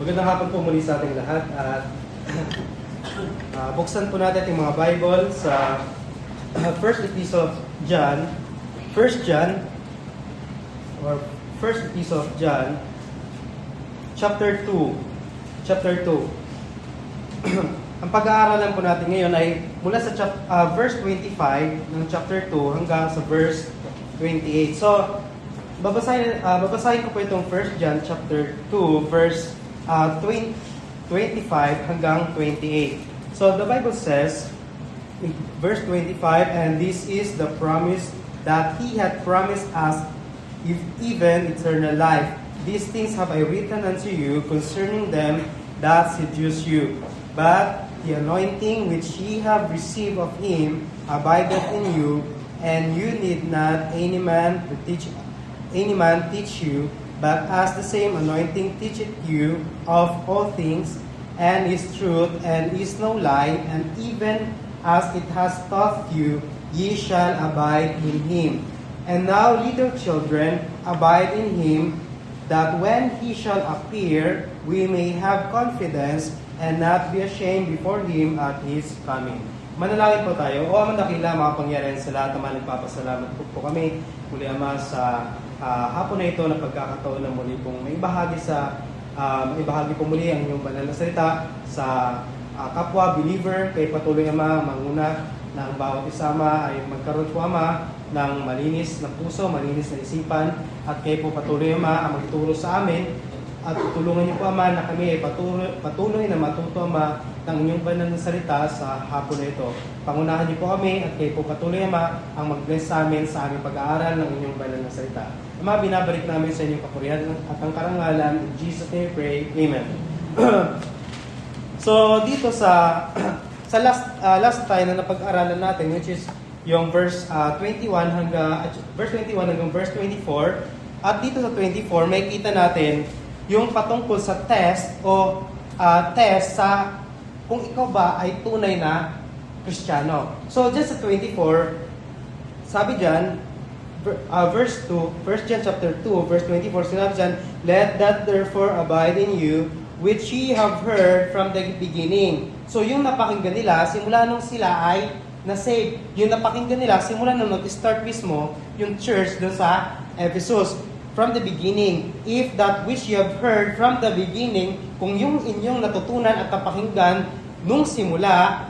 Magandang hapon po muli sa ating lahat at buksan po natin yung mga Bible sa First Epistle of John, First John, or First Epistle of John, chapter 2. Ang pag-aaralan po natin ngayon ay mula sa verse 25 ng chapter 2 hanggang sa verse 28. So, babasahin ko po itong 1 John chapter 2 verse 25 hanggang 28. So the Bible says in verse 25, and this is the promise that He had promised us, if even eternal life. These things have I written unto you concerning them that seduce you. But the anointing which ye have received of Him abideth in you, and you need not any man teach you, but as the same anointing teacheth you of all things, and is truth, and is no lie, and even as it has taught you, ye shall abide in Him. And now, little children, abide in Him, that when He shall appear, we may have confidence, and not be ashamed before Him at His coming. Manalangin po tayo. O Ama dakila, makapangyarihan sa lahat, naman nagpapasalamat po kami muli, Ama, sa hapon na ito na pagkakataon na muli pong maibahagi po muli ang inyong banal na salita sa kapwa believer. Kay patuloy, Ama, manguna na ang bawat isama ay magkaroon po, Ama, ng malinis na puso, malinis na isipan, at kayo po patuloy, Ama, ang magturo sa amin, at tutulungan niyo po, Ama, na kami ay patuloy na matuto, Ama, ng inyong banal na salita sa hapon na ito. Pangunahan niyo po kami, at kayo po patuloy, Ama, ang mag-bless sa amin sa aming pag-aaral ng inyong banal na salita. Ama, binabalik namin sa inyong kapurihan at ang karangalan. In Jesus' name we pray. Amen. So, dito sa last tayo na napag-aralan natin, which is yung verse 21 hanggang verse 24. At dito sa 24, may kita natin yung patungkol sa test o test sa kung ikaw ba ay tunay na Kristiyano. So, just sa 24, sabi dyan, verse 2, 1 John chapter 2, verse 24, sinabi dyan, let that therefore abide in you, which ye have heard from the beginning. So, yung napakinggan nila, simula nung sila ay na-save. Yung napakinggan nila, simula nung nag-start mismo, yung church dun sa Ephesus. From the beginning, if that which you have heard from the beginning, kung yung inyong natutunan at napakinggan nung simula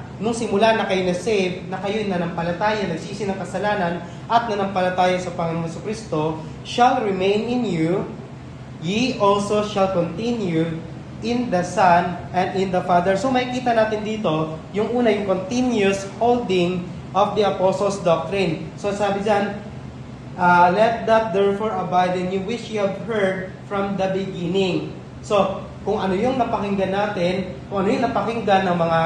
na kayo na-save, na kayo nanampalataya, nagsisi ng kasalanan, at nanampalataya sa Panginoon Kristo, shall remain in you, ye also shall continue in the Son and in the Father. So makikita natin dito, yung una, yung continuous holding of the Apostles' doctrine. So sabi dyan, let that therefore abide in you, which you have heard from the beginning. So, kung ano yung napakinggan natin, kung ano yung napakinggan ng mga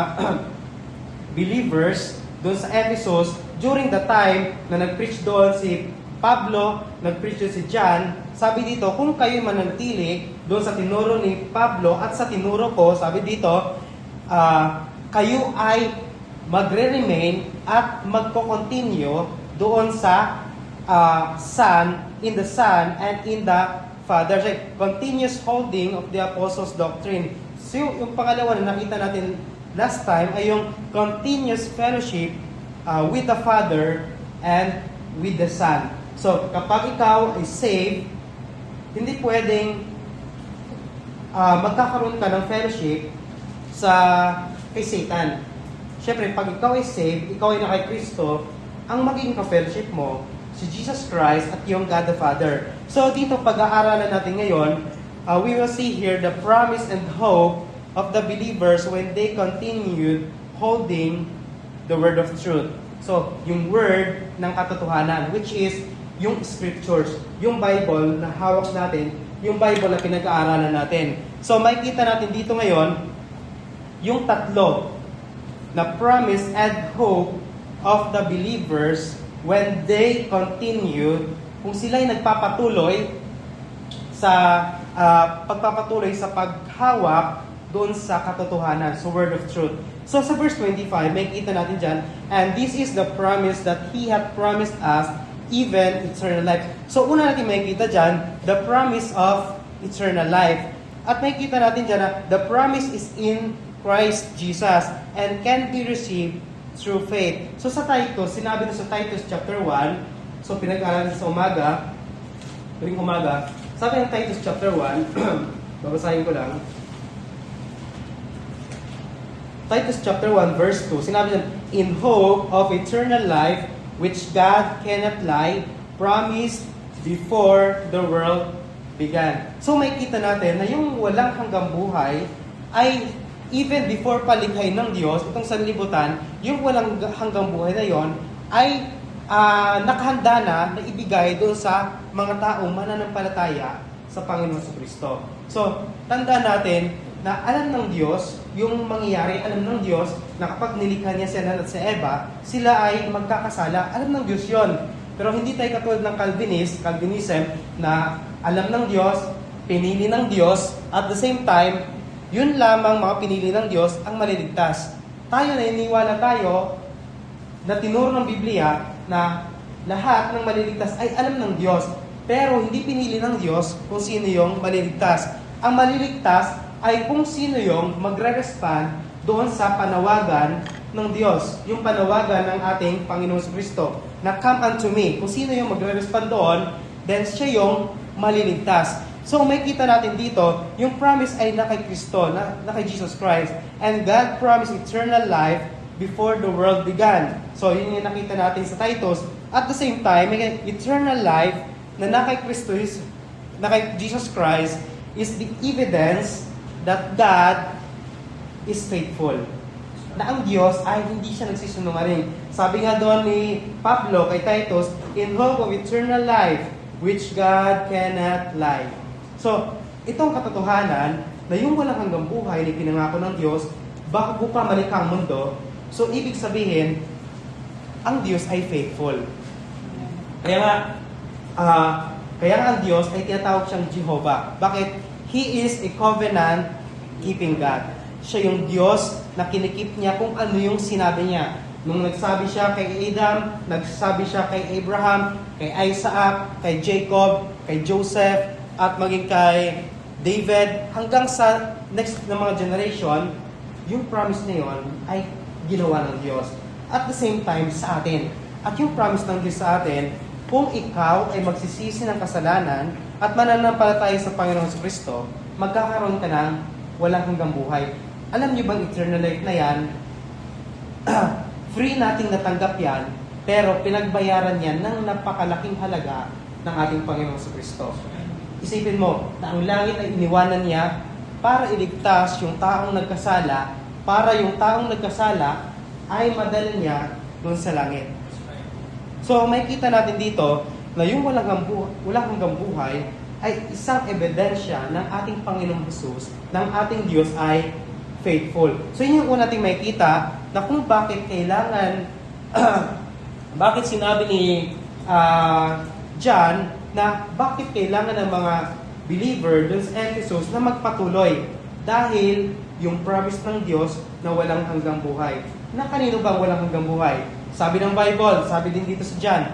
believers doon sa Ephesus, during the time na nag-preach doon si Pablo, nag-preach doon si John, sabi dito, kung kayo mananatili doon sa tinuro ni Pablo at sa tinuro ko, sabi dito, kayo ay magre-remain at magko-continue doon sa Son, in the Son, and in the Father. So, continuous holding of the Apostles' doctrine. So, yung pangalawa na nakita natin last time ay yung continuous fellowship with the Father and with the Son. So, kapag ikaw ay saved, hindi pwedeng magkakaroon ka ng fellowship kay Satan. Siyempre, pag ikaw ay saved, ikaw ay na kay Kristo, ang magiging ka-fellowship mo, si Jesus Christ at yung God the Father. So dito pag-aaralan natin ngayon, we will see here the promise and hope of the believers when they continued holding the word of truth. So, yung word ng katotohanan, which is yung scriptures, yung Bible na hawak natin, yung Bible na pinag-aaralan natin. So, makikita natin dito ngayon, yung tatlo na promise and hope of the believers when they continue, kung sila'y nagpapatuloy sa pagpapatuloy sa paghawak doon sa katotohanan, sa word of truth. So sa verse 25, may kita natin dyan, and this is the promise that He had promised us, even eternal life. So una natin makikita dyan, the promise of eternal life. At makikita natin dyan na the promise is in Christ Jesus and can be received through faith. So sa Titus, sinabi na sa Titus chapter 1, so pinag-aralan sa umaga, tuwing umaga, sabi ng Titus chapter 1, babasahin ko lang. Titus chapter 1 verse 2, sinabi niya, in hope of eternal life, which God cannot lie, promised before the world began. So makikita natin na yung walang hanggang buhay ay even before palikhay ng Diyos, itong sanlibutan, yung walang hanggang buhay na yon ay nakahanda na ibigay doon sa mga taong mananampalataya sa Panginoon Kristo. So, tandaan natin na alam ng Diyos yung mangyayari, alam ng Diyos na kapag nilikha niya si Adan at si Eva, sila ay magkakasala. Alam ng Diyos yon. Pero hindi tayo katulad ng Calvinism, na alam ng Diyos, pinili ng Diyos, at the same time, yun lamang mga pinili ng Diyos ang maliligtas. Tayo naniniwala tayo na tinuro ng Biblia na lahat ng maliligtas ay alam ng Diyos. Pero hindi pinili ng Diyos kung sino yung maliligtas. Ang maliligtas ay kung sino yung magre-respond doon sa panawagan ng Diyos. Yung panawagan ng ating Panginoon Kristo na come unto me. Kung sino yung magre-respond doon, then siya yung maliligtas. So may kita natin dito, yung promise ay na kay Kristo, na kay Jesus Christ. And God promised eternal life before the world began. So yun yung nakita natin sa Titus. At the same time, may eternal life na kay Kristo, na kay Jesus Christ, is the evidence that God is faithful. Na ang Diyos ay hindi siya nagsisinungaling. Sabi nga doon ni Pablo kay Titus, in hope of eternal life, which God cannot lie. So, itong katotohanan na yung walang hanggang buhay na pinangako ng Diyos bago pa malikha ang mundo, so ibig sabihin, ang Diyos ay faithful. Kaya nga ang Diyos ay tinatawag siyang Jehovah. Bakit? He is a covenant-keeping God. Siya yung Diyos na kinikip niya kung ano yung sinabi niya. Nung nagsabi siya kay Adam, nagsabi siya kay Abraham, kay Isaac, kay Jacob, kay Joseph, at maging kay David, hanggang sa next na mga generation, yung promise na yun ay ginawa ng Diyos. At the same time, sa atin. At yung promise ng Diyos sa atin, kung ikaw ay magsisisi ng kasalanan at mananampalataya sa Panginoon Kristo, magkakaroon ka ng walang hanggang buhay. Alam niyo bang eternal life na yan, free nating natanggap yan, pero pinagbayaran yan ng napakalaking halaga ng ating Panginoon Kristo. Isipin mo na ang langit ay iniwanan niya para iligtas yung taong nagkasala, para yung taong nagkasala ay madala niya doon sa langit. So, makikita natin dito na yung walang hanggang buhay ay isang ebidensya ng ating Panginoong Jesus, ng ating Diyos ay faithful. So, yun yung una nating makikita na kung bakit kailangan, bakit sinabi ni John na bakit kailangan ng mga believer dun sa Ephesus na magpatuloy dahil yung promise ng Diyos na walang hanggang buhay. Na kanino bang walang hanggang buhay? Sabi ng Bible, sabi din dito sa John,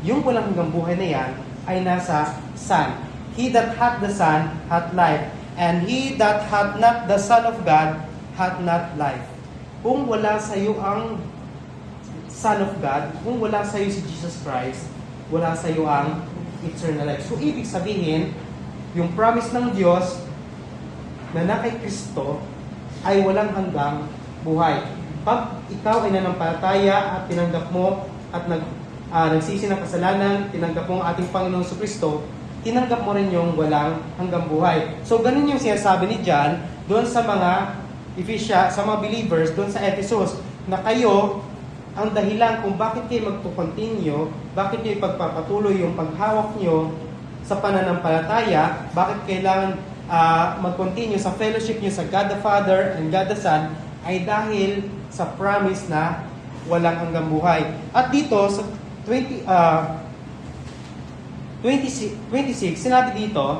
yung walang hanggang buhay na yan ay nasa Son. He that hath the Son hath life, and he that hath not the Son of God hath not life. Kung wala sa iyo ang Son of God, kung wala sa iyo si Jesus Christ, wala sa iyo ang eternal life. So, ibig sabihin, yung promise ng Diyos na kay Kristo ay walang hanggang buhay. Pag ikaw ay nanampalataya at tinanggap mo at nagsisi ng kasalanan, tinanggap mo ang ating Panginoong Kristo, tinanggap mo rin yung walang hanggang buhay. So, ganun yung sinasabi ni John doon sa mga sa mga believers doon sa Ephesus, na kayo ang dahilan kung bakit kayo magpo-continue, bakit kayo ipagpapatuloy yung paghawak nyo sa pananampalataya, bakit kailangan mag-continue sa fellowship nyo sa God the Father and God the Son, ay dahil sa promise na walang hanggang buhay. At dito, sa 26, sinabi dito,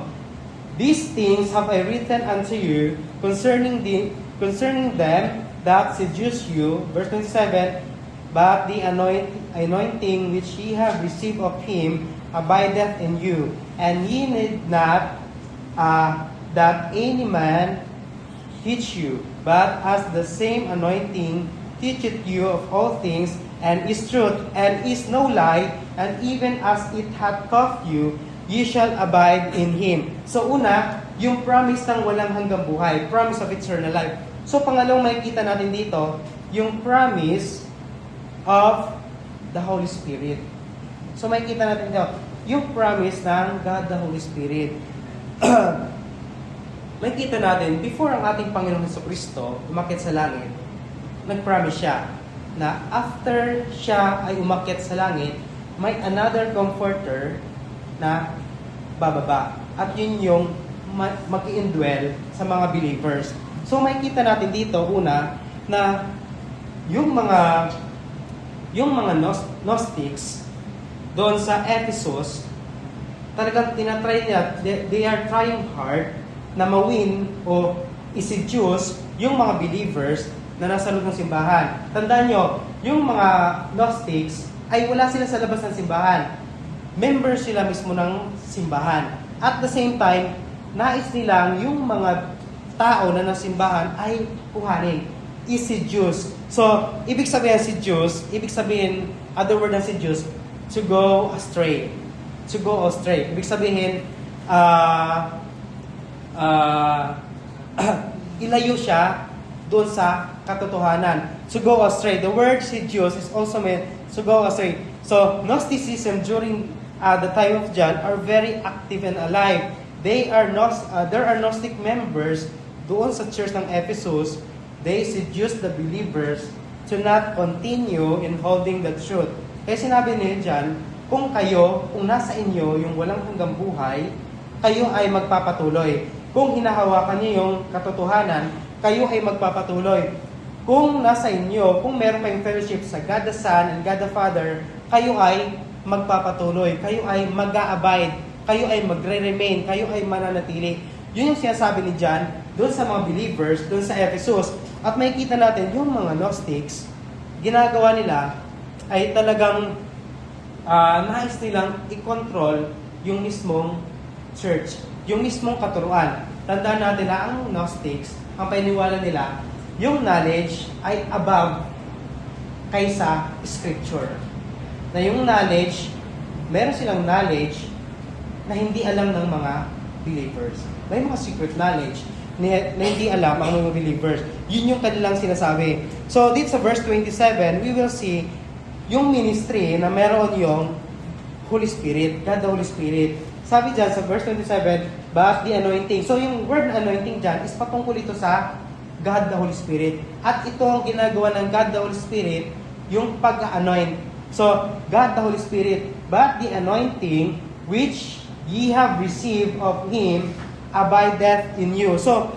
these things have I written unto you concerning them that seduce you. Verse 27, but the anointing which ye have received of him abideth in you, and ye need not that any man teach you, but as the same anointing teacheth you of all things, and is truth, and is no lie, and even as it hath taught you, ye shall abide in Him. So una, yung promise ng walang hanggang buhay, promise of eternal life. So pangalawang makikita natin dito, yung promise of the Holy Spirit. So makikita natin dito, yung promise ng God the Holy Spirit. Makikita natin, before ang ating Panginoong Jesucristo umakyat sa langit, nag-promise siya na after siya ay umakyat sa langit, may another comforter na bababa. At yun yung mag-i-indwell sa mga believers. So makikita natin dito, una, na yung mga Gnostics doon sa Ephesus, talagang tinatry niya, they are trying hard na mawin o i-seduce yung mga believers na nasa loob ng simbahan. Tandaan nyo, yung mga Gnostics ay wala sila sa labas ng simbahan. Members sila mismo ng simbahan. At the same time, nais nilang yung mga tao na ng simbahan ay kuhanin, i-seduce. So, ibig sabihin seduce, ibig sabihin, other word ng seduce, to go astray. To go astray. Ibig sabihin, ilayo siya doon sa katotohanan. To go astray. The word seduce is also meant to go astray. So, Gnosticism during the time of John are very active and alive. There are Gnostic members doon sa church ng Ephesus. They seduce the believers to not continue in holding the truth. Kaya sinabi ni John, kung nasa inyo yung walang hanggang buhay, kayo ay magpapatuloy. Kung hinahawakan niyo yung katotohanan, kayo ay magpapatuloy. Kung nasa inyo, kung meron kayong fellowship sa God the Son and God the Father, kayo ay magpapatuloy. Kayo ay mag-a-abide. Kayo ay magre-remain. Kayo ay mananatili. Yun yung sinasabi ni John doon sa mga believers, doon sa Ephesus. At makikita natin yung mga Gnostics, ginagawa nila ay talagang nais nilang i-control yung mismong church, yung mismong katuruan. Tandaan natin na ang Gnostics, ang paniniwala nila, yung knowledge ay above kaysa Scripture. Na yung knowledge, meron silang knowledge na hindi alam ng mga believers. May mga secret knowledge na hindi alam ang mga believers. Yun yung kanilang sinasabi. So, dito sa verse 27, we will see yung ministry na meron yung Holy Spirit, God the Holy Spirit. Sabi dyan sa verse 27, but the anointing. So, yung word na anointing dyan is patungkol ito sa God the Holy Spirit. At ito ang ginagawa ng God the Holy Spirit, yung pag-anoint. So, God the Holy Spirit, but the anointing which ye have received of Him abideth in you. So,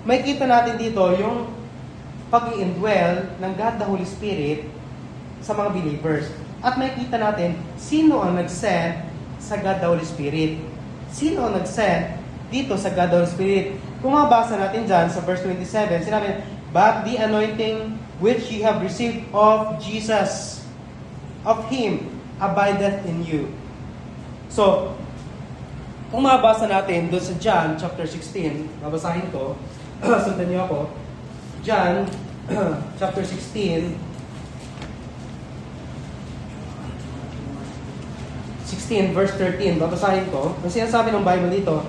may kita natin dito yung pag-i-indwell ng God the Holy Spirit sa mga believers. At may kita natin, sino ang nag-send sa God the Holy Spirit? Sino ang nag-send dito sa God the Holy Spirit? Kung mabasa natin dyan sa verse 27, sinabi, but the anointing which ye have received of Jesus, of Him, abideth in you. So, kung mabasa natin doon sa John chapter 16, babasahin ko, sundan niyo ako. John chapter 16, 16 verse 13, babasahin ko. Ang sinasabi ng Bible dito,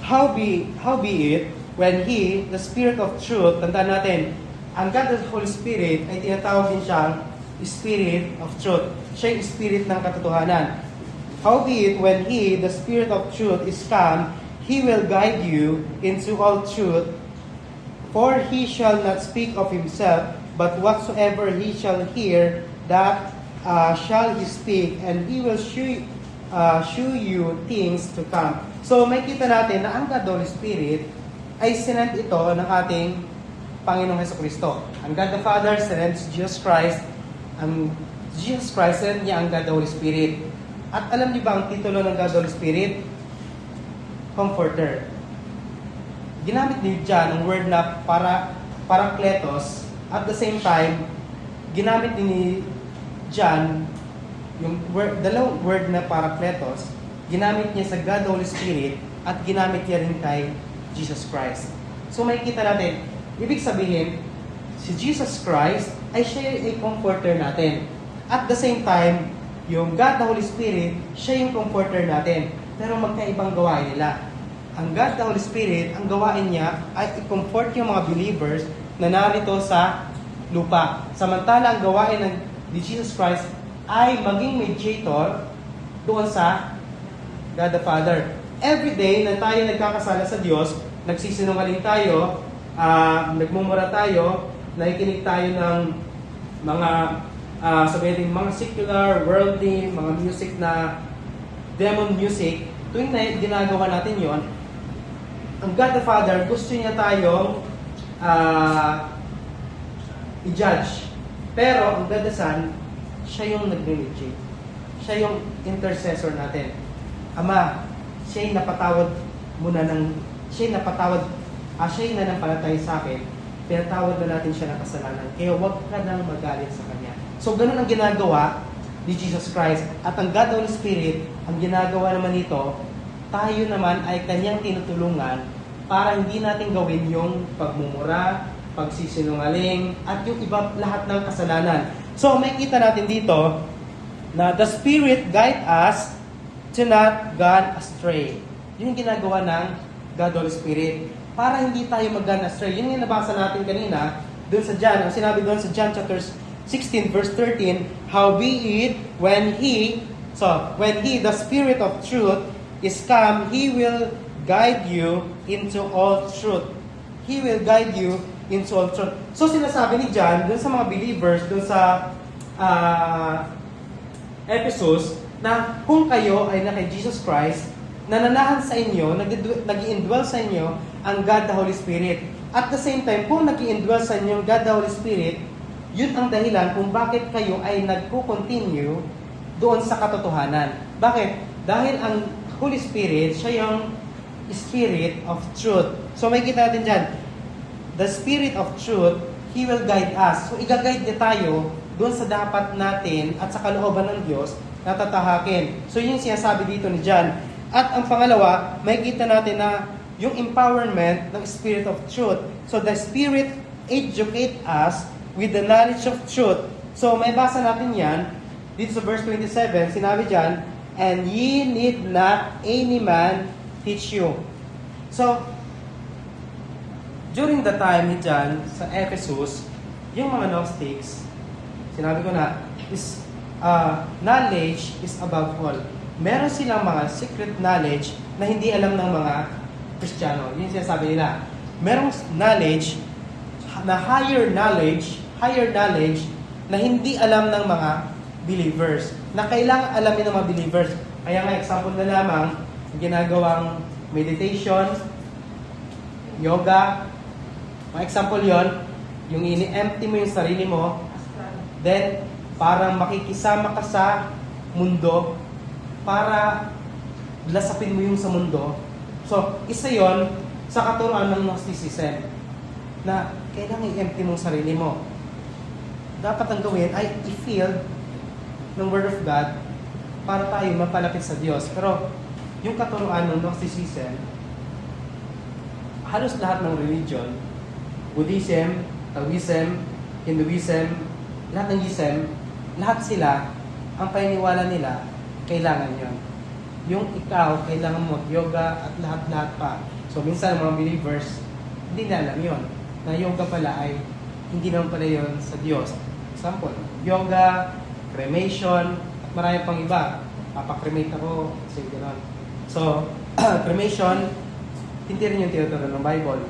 how be it when He, the Spirit of Truth, tandaan natin, ang God the Holy Spirit ay tinatawag din siyang Spirit of Truth. Siya yung Spirit ng katotohanan. Howbeit, when He, the Spirit of Truth, is come, He will guide you into all truth. For He shall not speak of Himself, but whatsoever He shall hear, that shall He speak, and He will show you things to come. So, may kita natin na ang God the Holy Spirit ay sinend ito ng ating Panginoong Jesucristo. Ang God the Father sinend si Jesus Christ. Ang Jesus Christ sinend niya ang God the Holy Spirit. At alam niyo ba ang titulo ng God the Holy Spirit? Comforter. Ginamit ni John ang word na parakletos. At the same time, ginamit ni John yung dalawang word na parakletos, ginamit niya sa God the Holy Spirit at ginamit niya rin kay Jesus Christ. So makikita natin, ibig sabihin, si Jesus Christ ay siya yung comforter natin. At the same time, yung God, the Holy Spirit, siya yung comforter natin. Pero magkaibang gawain nila. Ang God, the Holy Spirit, ang gawain niya ay i-comfort yung mga believers na narito sa lupa. Samantala, ang gawain ni Jesus Christ ay maging mediator doon sa God the Father. Every day na tayo nagkakasala sa Diyos, nagsisinungaling tayo, nagmumura tayo, nakikinig tayo ng mga sabihin mga secular, worldly, mga music na demon music, tuwing na ginagawa natin yon, ang God the Father gusto niya tayong i-judge. Pero ang God the Son, siya yung nag-mediate. Siya yung intercessor natin. Ama, siya yung napatawad muna ng, siya yung napatawad, siya yung nanampalatay sa akin, pinatawad na natin siya ng kasalanan. Kaya huwag ka nang magalit sa Kanya. So, ganun ang ginagawa ni Jesus Christ. At ang God Holy Spirit, ang ginagawa naman nito, tayo naman ay Kanyang tinutulungan para hindi natin gawin yung pagmumura, pagsisinungaling, at yung iba lahat ng kasalanan. So, makikita natin dito na the Spirit guide us to not gone astray. Yun yung ginagawa ng God Holy Spirit. Para hindi tayo mag-gone astray. Yun yung nabasa natin kanina, doon sa John. Ang sinabi doon sa John chapter 16 verse 13, howbeit when He, the Spirit of truth, is come, He will guide you into all truth. He will guide you into all truth. So sinasabi ni John, doon sa mga believers, doon sa Ephesus, na kung kayo ay na kay Jesus Christ, nananahan sa inyo, nag-i-indwell sa inyo ang God the Holy Spirit. At the same time, kung nag-i-indwell sa inyo God the Holy Spirit, yun ang dahilan kung bakit kayo ay nagko-continue doon sa katotohanan. Bakit? Dahil ang Holy Spirit, siya yung Spirit of Truth. So may kita natin dyan, the Spirit of Truth, He will guide us. So i-guide niya tayo doon sa dapat natin at sa kalooban ng Diyos na tatahakin. So yun yung sinasabi dito ni John. At ang pangalawa, may kita natin na yung empowerment ng Spirit of Truth. So the Spirit educate us with the knowledge of truth. So may basa natin yan. Dito sa verse 27, sinabi dyan, and ye need not any man teach you. So, during the time ni John sa Ephesus, yung mga Gnostics, sinabi ko na, is knowledge is above all. Meron silang mga secret knowledge na hindi alam ng mga Kristiyano. Yun sinasabi nila. Merong knowledge na higher knowledge na hindi alam ng mga believers. Na kailangan alamin ng mga believers. Kaya nga, example na lamang, ginagawang meditation, yoga. Mga example yon, yung ini-empty mo yung sarili mo, then parang makikisama ka sa mundo, para lasapin mo yung sa mundo. So, isa yon sa katuruan ng Gnosticism, na kailangan i-empty mo yung sarili mo. Dapat ang gawin ay i-feel ng Word of God para tayo mapalapit sa Diyos. Pero, yung katuruan ng Gnosticism, halos lahat ng religion, Buddhism, Taoism, Hinduism, lahat ng Islam, lahat sila, ang paniniwala nila, kailangan yon. Yung ikaw, kailangan mo mag-yoga at lahat-lahat pa. So, minsan mga believers, hindi na alam yon. Na yoga pala ay, hindi naman pala yon sa Diyos. Example, yoga, cremation, at marami pang iba. Papakremate ako, kasi gano'n. So, cremation, hindi rin yung tinuturo ng Bible.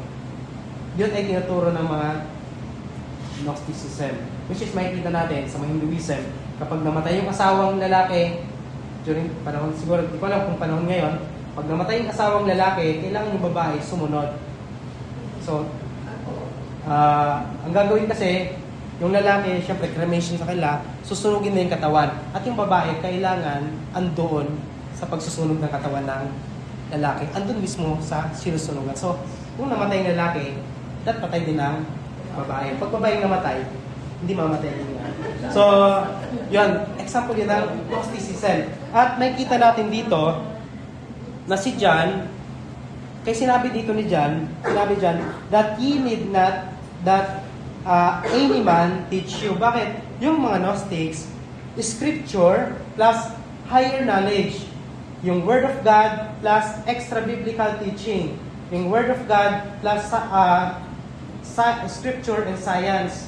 Yun ay tinuturo ng mga Gnosticism. Which is makikita natin sa mga Hinduism, kapag namatay yung asawang lalaki, during panahon, siguro, di ko alam kung panahon ngayon, pag namatay yung asawang lalaki, kailangan yung babae sumunod. So, ang gagawin kasi, yung lalaki, syempre, cremation sa kanila, susunugin na yung katawan. At yung babae, kailangan andoon sa pagsusunog ng katawan ng lalaki. Andun mismo sa sinusunugan. So, kung namatay yung lalaki, dapat patay din ang babae. Pag babae namatay, hindi mamatay din yan. So, yun, example yun ng Gnosticism. At nakikita natin dito na si John Kaya sinabi dyan, that ye need not that any man teach you. Bakit? Yung mga Gnostics, Scripture plus higher knowledge. Yung Word of God plus extra biblical teaching. Yung Word of God plus Scripture and science.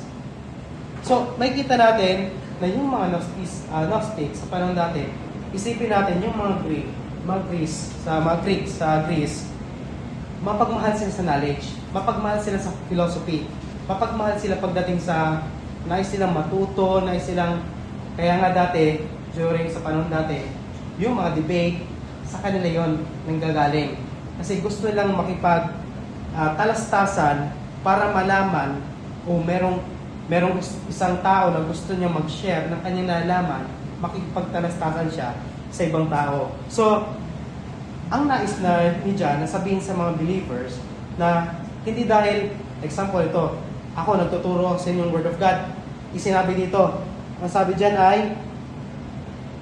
So, makikita natin na yung mga Gnostics sa panahon dati, isipin natin yung mga Greeks sa Greece, mapagmahal sila sa knowledge, mapagmahal sila sa philosophy, mapagmahal sila pagdating sa nais silang matuto, kaya nga dati, during sa panahon dati, yung mga debate, sa kanila yon nanggagaling. Kasi gusto nilang talastasan para malaman o merong isang tao na gusto niya mag-share ng kanyang nalaman, makikipagtalastasan siya sa ibang tao. So, ang nais na ni John na sabihin sa mga believers na hindi dahil, example ito, ako nagtuturo sa inyong Word of God, isinabi dito, ang sabi dyan ay,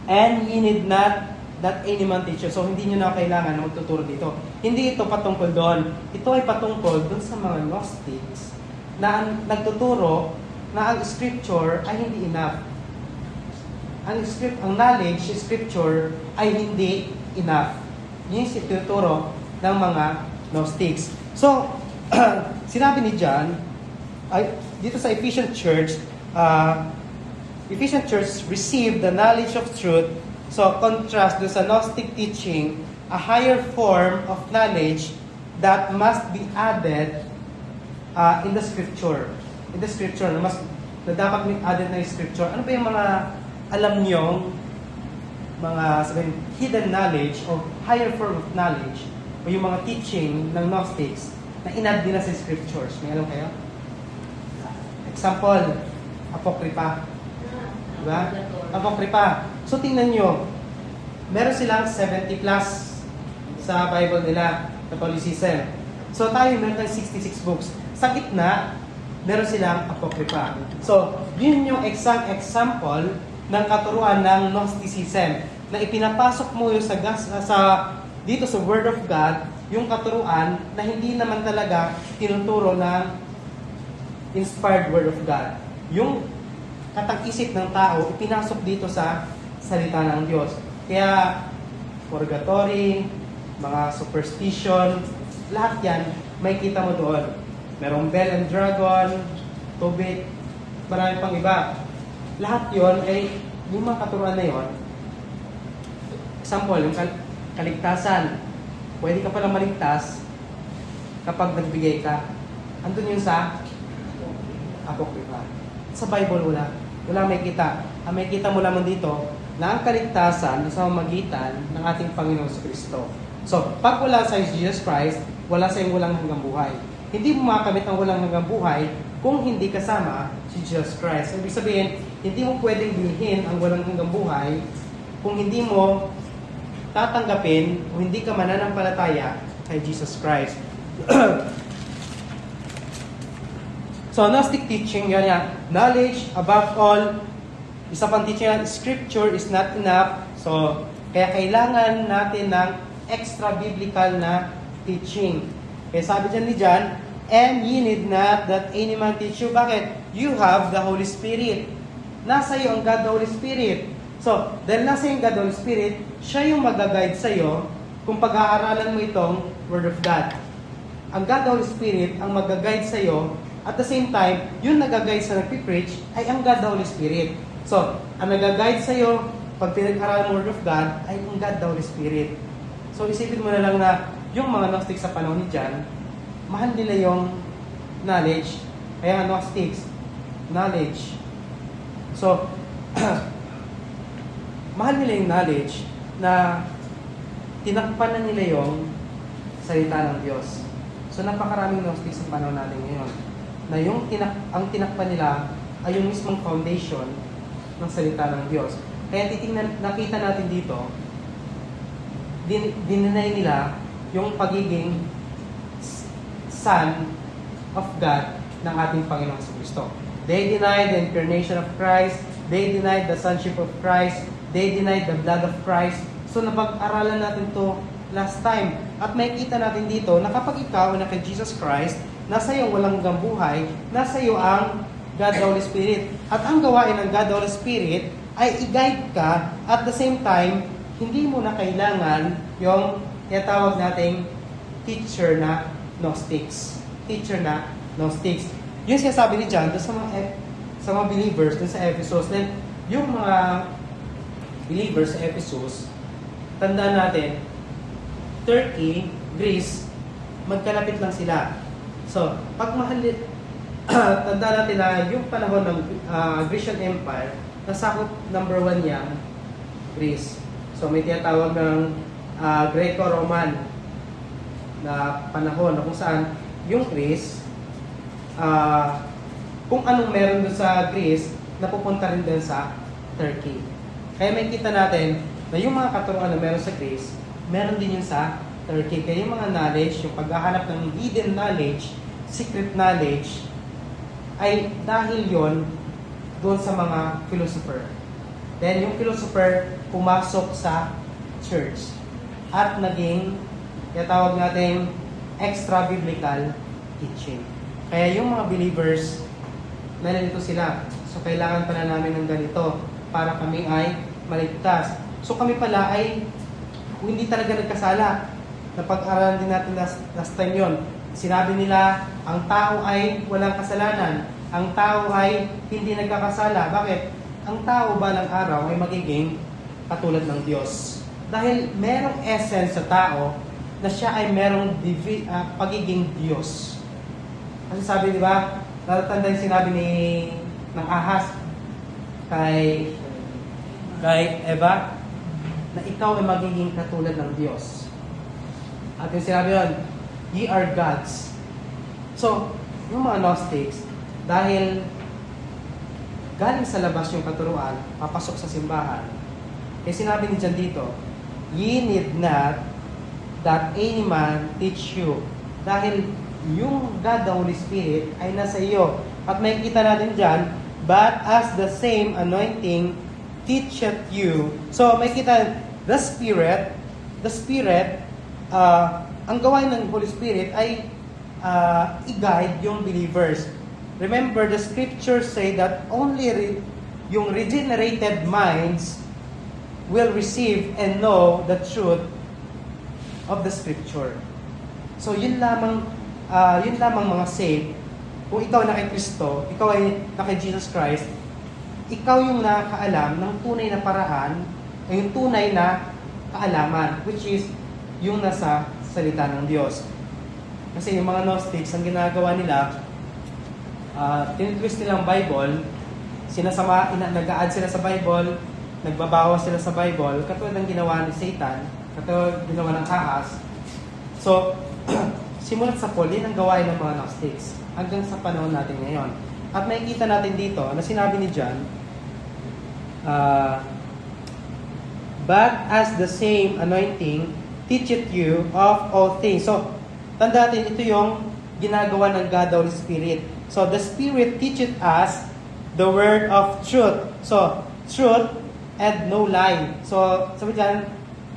and ye need not that any man teach you. So, hindi nyo na kailangan na magtuturo dito. Hindi ito patungkol doon. Ito ay patungkol doon sa mga Gnostics na nagtuturo na ang Scripture ay hindi enough. Ang knowledge, Scripture ay hindi enough. Yun yung tinuturo ng mga Gnostics. So, sinabi ni John, dito sa Ephesian Church received the knowledge of truth. So, contrast do sa Gnostic teaching, a higher form of knowledge that must be added in the Scripture. In the Scripture, na dapat may added na yung Scripture. Ano ba yung mga alam niyong mga hidden knowledge o higher form of knowledge o yung mga teaching ng Gnostics na in-add din na sa Scriptures? May alam kayo? Example, Apocrypha. Diba? Apocrypha. So, tingnan nyo. Meron silang 70 plus sa Bible nila, Catholicism. So, tayo meron tayong 66 books. Sa gitna, meron silang Apocrypha. So, yun yung example ng katuruan ng Gnosticism na ipinapasok mo yung dito sa Word of God, yung katuruan na hindi naman talaga tinuturo ng inspired Word of God. Yung katang-isip ng tao, ipinasok dito sa salita ng Diyos. Kaya, purgatory, mga superstition, lahat yan, may kita mo doon. Merong bell and dragon, tubig, marami pang iba. Lahat yon ay, yung mga katuruan na yon, example, yung kaligtasan. Pwede ka palang maligtas kapag nagbigay ka. Andun yun sa Apocrypha. Sa Bible, wala may kita. Ang may kita mo lamang dito, na ang kaligtasan sa pamamagitan ng ating Panginoon sa Kristo. So, pag wala sa Jesus Christ, wala sa iyong walang hanggang buhay. Hindi mo makamit ang walang hanggang buhay kung hindi kasama si Jesus Christ. Ibig sabihin, hindi mo pwedeng bilhin ang walang hanggang buhay kung hindi mo tatanggapin o hindi ka mananampalataya kay Jesus Christ. So, Gnostic teaching, yan. Knowledge, above all, isa pang teaching yan, Scripture is not enough. So, kaya kailangan natin ng extra biblical na teaching. Kaya sabi dyan ni John, and ye need not that any man teach you. Bakit? You have the Holy Spirit. Nasa iyo ang God the Holy Spirit. So, dahil nasa iyo ang God the Holy Spirit, siya yung mag-guide sa iyo kung pag-aaralan mo itong Word of God. Ang God the Holy Spirit ang mag-guide sa iyo. At the same time, yung nag-guide sa nagpipreach ay ang God the Holy Spirit. So, ang nag-guide sa iyo pag pinag-aralan mo Word of God ay ang God the Holy Spirit. So, isipin mo na lang na yung mga Gnostics sa panahon ni John, mahal nila yung knowledge. Kaya nga Gnostics, knowledge. So, mahal nila yung knowledge na tinakpan na nila yung salita ng Diyos. So, napakaraming Gnostics sa panahon natin ngayon. Na yung ang tinakpan nila ay yung mismong foundation ng salita ng Diyos. Kaya nakita natin dito, dininay nila yung pagiging Son of God ng ating Panginoon sa Kristo. They denied the incarnation of Christ, they denied the sonship of Christ, they denied the blood of Christ. So napag-aralan natin to last time. At makikita natin dito na kapag ikaw na kay Jesus Christ, nasa iyo walang hanggang buhay, nasa iyo ang God the Holy Spirit. At ang gawain ng God the Holy Spirit ay i-guide ka at the same time, hindi mo na kailangan yung tinatawag nating teacher na Gnostics. Teacher na Gnostics. Yung sinasabi ni John doon sa mga believers doon sa Ephesus, then yung mga believers sa Ephesus, tandaan natin, Turkey, Greece, magkalapit lang sila. So, pag tandaan natin na yung panahon ng Grecian Empire, nasakop number 1 yan, Greece. So, may tinatawag ng Greco-Roman na panahon na kung saan yung Greece, kung anong meron doon sa Greece, napupunta rin doon sa Turkey. Kaya may kita natin na yung mga katuruan na meron sa Greece, meron din yun sa Turkey. Kaya yung mga knowledge, yung paghahanap ng hidden knowledge, secret knowledge, ay dahil yon doon sa mga philosopher. Then yung philosopher pumasok sa church at naging tinatawag natin extra-biblical teaching. Kaya yung mga believers, nalilito sila. So kailangan pala namin ng ganito para kami ay maligtas. So kami pala ay hindi talaga nagkasala. Napag-aralan din natin last time yon. Sinabi nila, ang tao ay walang kasalanan. Ang tao ay hindi nagkakasala. Bakit? Ang tao balang araw ay magiging katulad ng Diyos. Dahil merong essence sa tao na siya ay merong pagiging Diyos. Kasi sabi, di ba, natatanda yung sinabi ng ahas kay Eva, na ikaw ay magiging katulad ng Diyos. At yung sinabi yun, ye are gods. So, yung mga Gnostics, dahil galing sa labas yung katuruan, papasok sa simbahan, eh sinabi ni John dito, ye need not that any man teach you. Dahil yung God, the Holy Spirit, ay nasa iyo. At makikita natin dyan, but as the same anointing teacheth you. So, makikita, the Spirit, ang gawain ng Holy Spirit ay i-guide yung believers. Remember, the scriptures say that only yung regenerated minds will receive and know the truth of the scripture. So, yun lamang mga saved. Kung ikaw na kay Kristo, ikaw ay na kay Jesus Christ, ikaw yung nakakaalam ng tunay na paraan, o yung tunay na kaalaman, which is yung nasa salita ng Diyos. Kasi yung mga Gnostics, ang ginagawa nila, tinitwist nila ang Bible, nag-a-add sila sa Bible, nagbabawas sila sa Bible, katulad ng ginawa ni Satan, katulad ng ginawa ng ahas. So, simulat sa Paul, yun ang gawain ng mga Gnostics, hanggang sa panahon natin ngayon. At makikita natin dito, na sinabi ni John, but as the same anointing teacheth you of all things. So, tanda natin, ito yung ginagawa ng God, the Holy Spirit. So, the Spirit teacheth us the word of truth. So, truth and no lie. So, sabi dyan,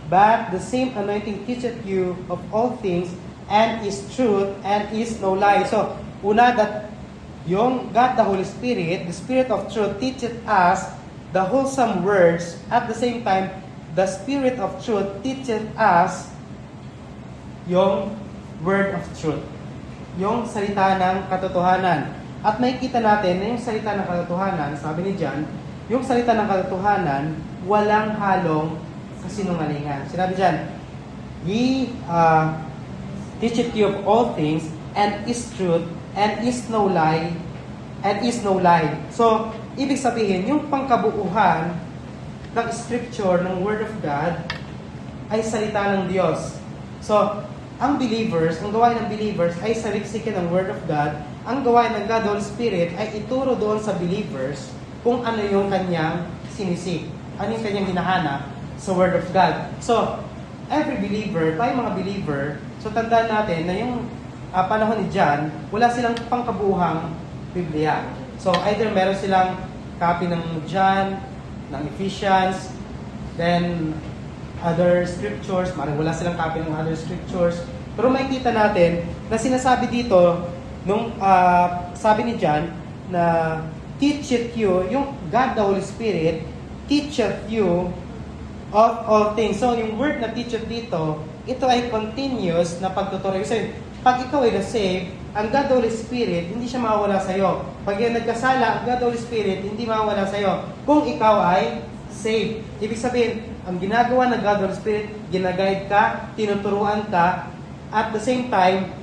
but the same anointing teacheth you of all things and is truth and is no lie. So, una, that yung God, the Holy Spirit, the Spirit of truth teacheth us the wholesome words. At the same time, the Spirit of truth teacheth us yung word of truth. Yung salita ng katotohanan. At makikita natin na yung salita ng katotohanan, sabi ni John, yung salita ng katotohanan, walang halong kasinungalingan. Sinabi dyan, ye teacheth you of all things, and is truth, and is no lie, and is no lie. So, ibig sabihin, yung pangkabuuhan ng scripture, ng Word of God, ay salita ng Diyos. So, ang believers, ang gawain ng believers ay saliksikin ng Word of God. Ang gawain ng God, Holy Spirit, ay ituro doon sa believers kung ano yung kanyang sinisik. Ano yung kanyang hinahanap sa Word of God. So, every believer, tayo mga believer, so tandaan natin na yung panahon ni John, wala silang pangkabuuhang Biblia. So, either meron silang copy ng John, ng Ephesians, then other scriptures, maring wala silang copy ng other scriptures. Pero makikita natin na sinasabi dito, nung sabi ni John, na teacheth you, yung God the Holy Spirit, teacheth you of all things. So, yung word na teacheth dito, ito ay continuous na pagtuturo. Kasi, pag ikaw ay na-save, ang God the Holy Spirit, hindi siya mawawala sa'yo. Pag yung nagkasala, ang God the Holy Spirit, hindi mawawala sa'yo. Kung ikaw ay saved. Ibig sabihin, ang ginagawa ng God the Holy Spirit, ginaguide ka, tinuturuan ka, at the same time,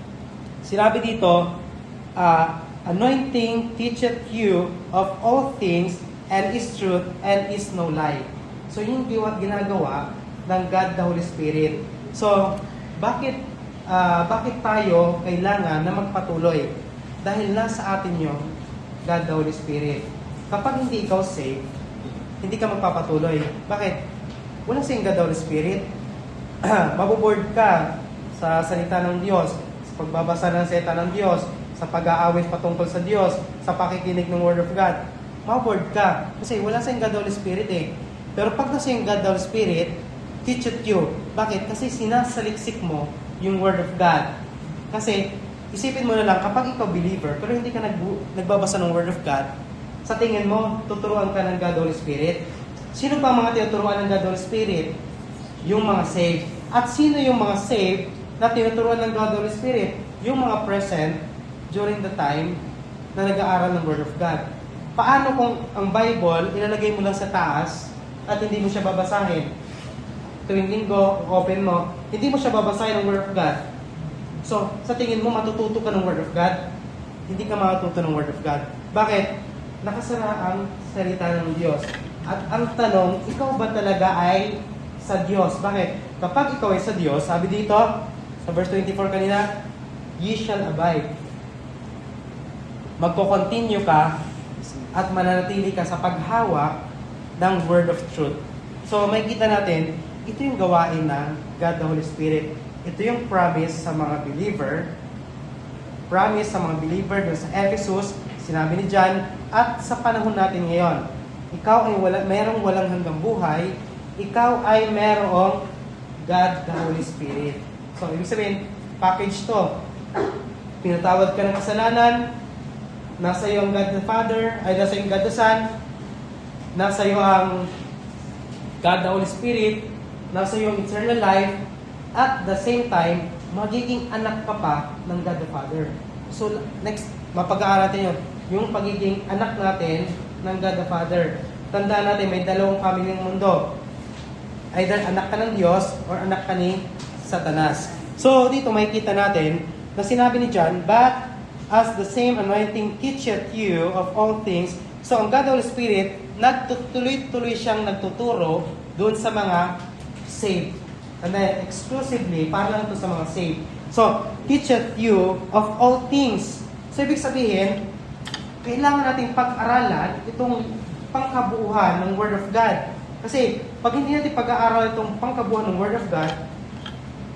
sinabi dito, anointing teacheth you of all things, and is truth, and is no lie. So, yung ginagawa ng God the Holy Spirit. So, bakit tayo kailangan na magpatuloy? Dahil nasa atin yung God the Holy Spirit. Kapag hindi ikaw saved, hindi ka magpapatuloy. Bakit? Wala siyang God the Holy Spirit. Maboboard ka sa salita ng Diyos, sa pagbabasa ng salita ng Diyos, sa pag-aawit patungkol sa Diyos, sa pakikinig ng Word of God. Maboboard ka. Kasi wala siyang God the Holy Spirit eh. Pero pag nasa yung God the Holy Spirit, teach it you. Bakit? Kasi sinasaliksik mo yung Word of God. Kasi, isipin mo na lang, kapag ikaw believer, pero hindi ka nagbabasa ng Word of God, sa tingin mo, tuturuan ka ng God the Holy Spirit. Sino pa mga tinuturuan ng God the Holy Spirit? Yung mga saved. At sino yung mga saved na tinuturuan ng God the Holy Spirit? Yung mga present during the time na nag-aaral ng Word of God. Paano kung ang Bible, ilalagay mo lang sa taas at hindi mo siya babasahin? Tuwing linggo, open mo, hindi mo siya babasahin ng Word of God. So, sa tingin mo, matututo ka ng Word of God? Hindi ka matututo ng Word of God. Bakit? Nakasara ang salita ng Diyos. At ang tanong, ikaw ba talaga ay sa Diyos? Bakit? Kapag ikaw ay sa Diyos, sabi dito, sa verse 24 kanina, ye shall abide. Magko-continue ka at mananatili ka sa paghawak ng Word of Truth. So, makikita natin, ito yung gawain ng God the Holy Spirit. Ito yung promise sa mga believer. Promise sa mga believer dun sa Ephesus, sinabi ni John, at sa panahon natin ngayon. Ikaw ay merong walang hanggang buhay, ikaw ay merong God the Holy Spirit. So, ibig sabihin, package to. Pinatawad ka ng kasalanan, nasa iyo ang God the Father, ay nasa iyo ang God the Son, nasa iyo ang God the Holy Spirit, nasa iyo ang eternal life, at the same time, magiging anak ka pa ng God the Father. So, next, mapag-aaral natin yun. Yung pagiging anak natin ng God the Father. Tandaan natin, may dalawang family ng mundo. Either anak ka ng Diyos or anak ka ni Satanas. So, dito makikita natin na sinabi ni John, but as the same anointing teacheth you of all things. So, ang God the Holy Spirit, nagtutuloy-tuloy siyang nagtuturo doon sa mga saved. And then, exclusively, para lang ito sa mga saved. So, teacheth you of all things. So, ibig sabihin, kailangan nating pag-aralan itong pangkabuuhan ng Word of God. Kasi, pag hindi natin pag-aaral itong pangkabuuhan ng Word of God,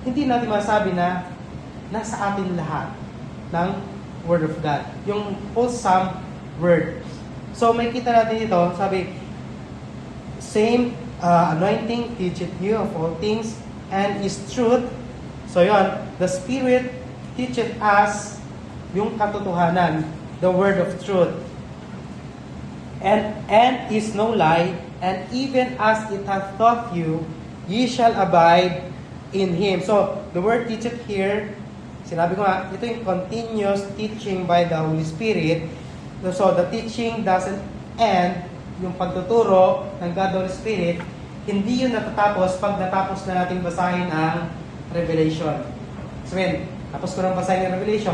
hindi natin masabi na nasa atin lahat ng Word of God. Yung wholesome Word. So, may kita natin dito, sabi, same anointing teacheth you of all things, and is truth. So, yon, the Spirit teacheth us yung katotohanan, the word of truth. And is no lie, and even as it hath taught you, ye shall abide in Him. So, the word teacheth here, sinabi ko nga, ito yung continuous teaching by the Holy Spirit. So, the teaching doesn't end, yung pagtuturo ng God the Holy Spirit, hindi yun natatapos pag natapos na natin basahin ang Revelation. So, tapos ko nang basahin ang Revelation.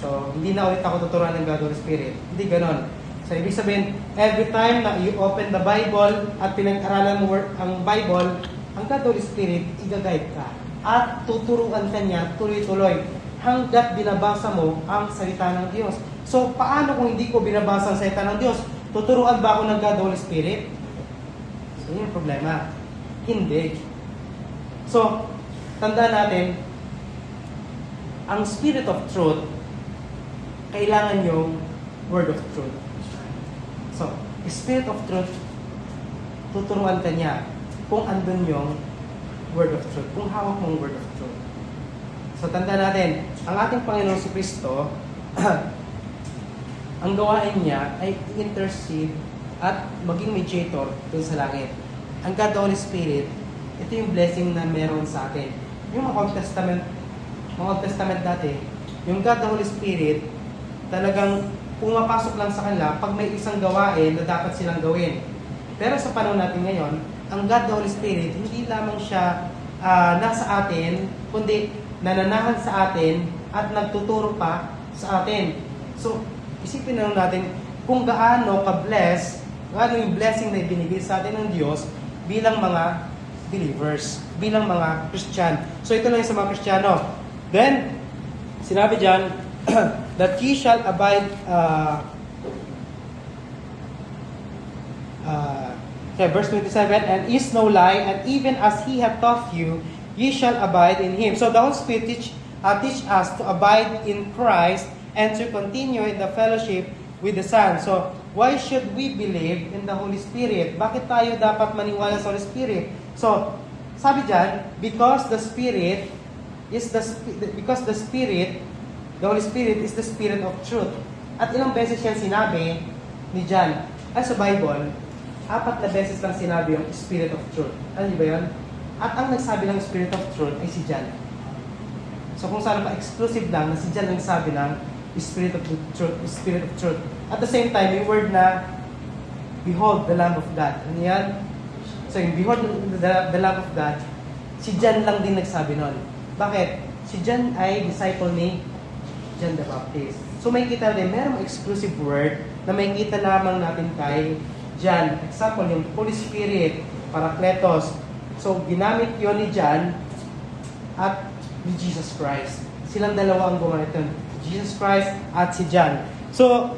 So, hindi na ulit ako tuturuan ng God the Holy Spirit. Hindi ganon. So, ibig sabihin, every time na you open the Bible at pinag-aralan mo ang Bible, ang God the Holy Spirit, i-guide ka. At tuturuan ka niya tuloy-tuloy hanggat binabasa mo ang salita ng Diyos. So, paano kung hindi ko binabasa ang salita ng Diyos? Tuturuan ba ako ng God the Holy Spirit? So, yun yung problema. Hindi. So, tandaan natin, ang Spirit of Truth, kailangan yung Word of Truth. So, Spirit of Truth, tuturuan ka niya kung andun yung word of truth. Kung hawak mo ang word of truth. So tanda natin, ang ating Panginoon si Kristo, ang gawain niya ay intercede at maging mediator dun sa langit. Ang God the Holy Spirit, ito yung blessing na meron sa atin. Yung mga Old Testament dati, yung God the Holy Spirit, talagang pumapasok lang sa kanila pag may isang gawain na dapat silang gawin. Pero sa panahon natin ngayon, ang God the Holy Spirit, hindi lamang siya nasa atin, kundi nananahan sa atin at nagtuturo pa sa atin. So, isipin na natin kung gaano ka-bless, gaano yung blessing na ibinigay sa atin ng Diyos bilang mga believers, bilang mga Christian. So, ito lang yung sa mga Kristiyano. Then, sinabi dyan, that ye shall abide, verse 27, and is no lie, and even as He hath taught you, ye shall abide in Him. So the Holy Spirit teach us to abide in Christ and to continue in the fellowship with the Son. So, why should we believe in the Holy Spirit? Bakit tayo dapat maniwala sa Holy Spirit? So, sabi dyan, because the Holy Spirit is the Spirit of truth. At ilang beses yan sinabi ni John. Sa Bible, 4 na beses lang sinabi yung Spirit of truth. Ano ba yun? At ang nagsabi ng Spirit of truth ay si John. So kung saan pa exclusive lang na si John ang nagsabi ng Spirit of truth, Spirit of truth. At the same time, yung word na Behold the Lamb of God. Ano yan? So yung Behold the Lamb of God, si John lang din nagsabi nun. Bakit? Si John ay disciple ni John the Baptist. So may kita din, merong exclusive word na may kita lamang natin kay John. Example, yung Holy Spirit, Parakletos. So ginamit yon ni John at ni Jesus Christ. Silang dalawa ang gumamit yun. Jesus Christ at si John. So,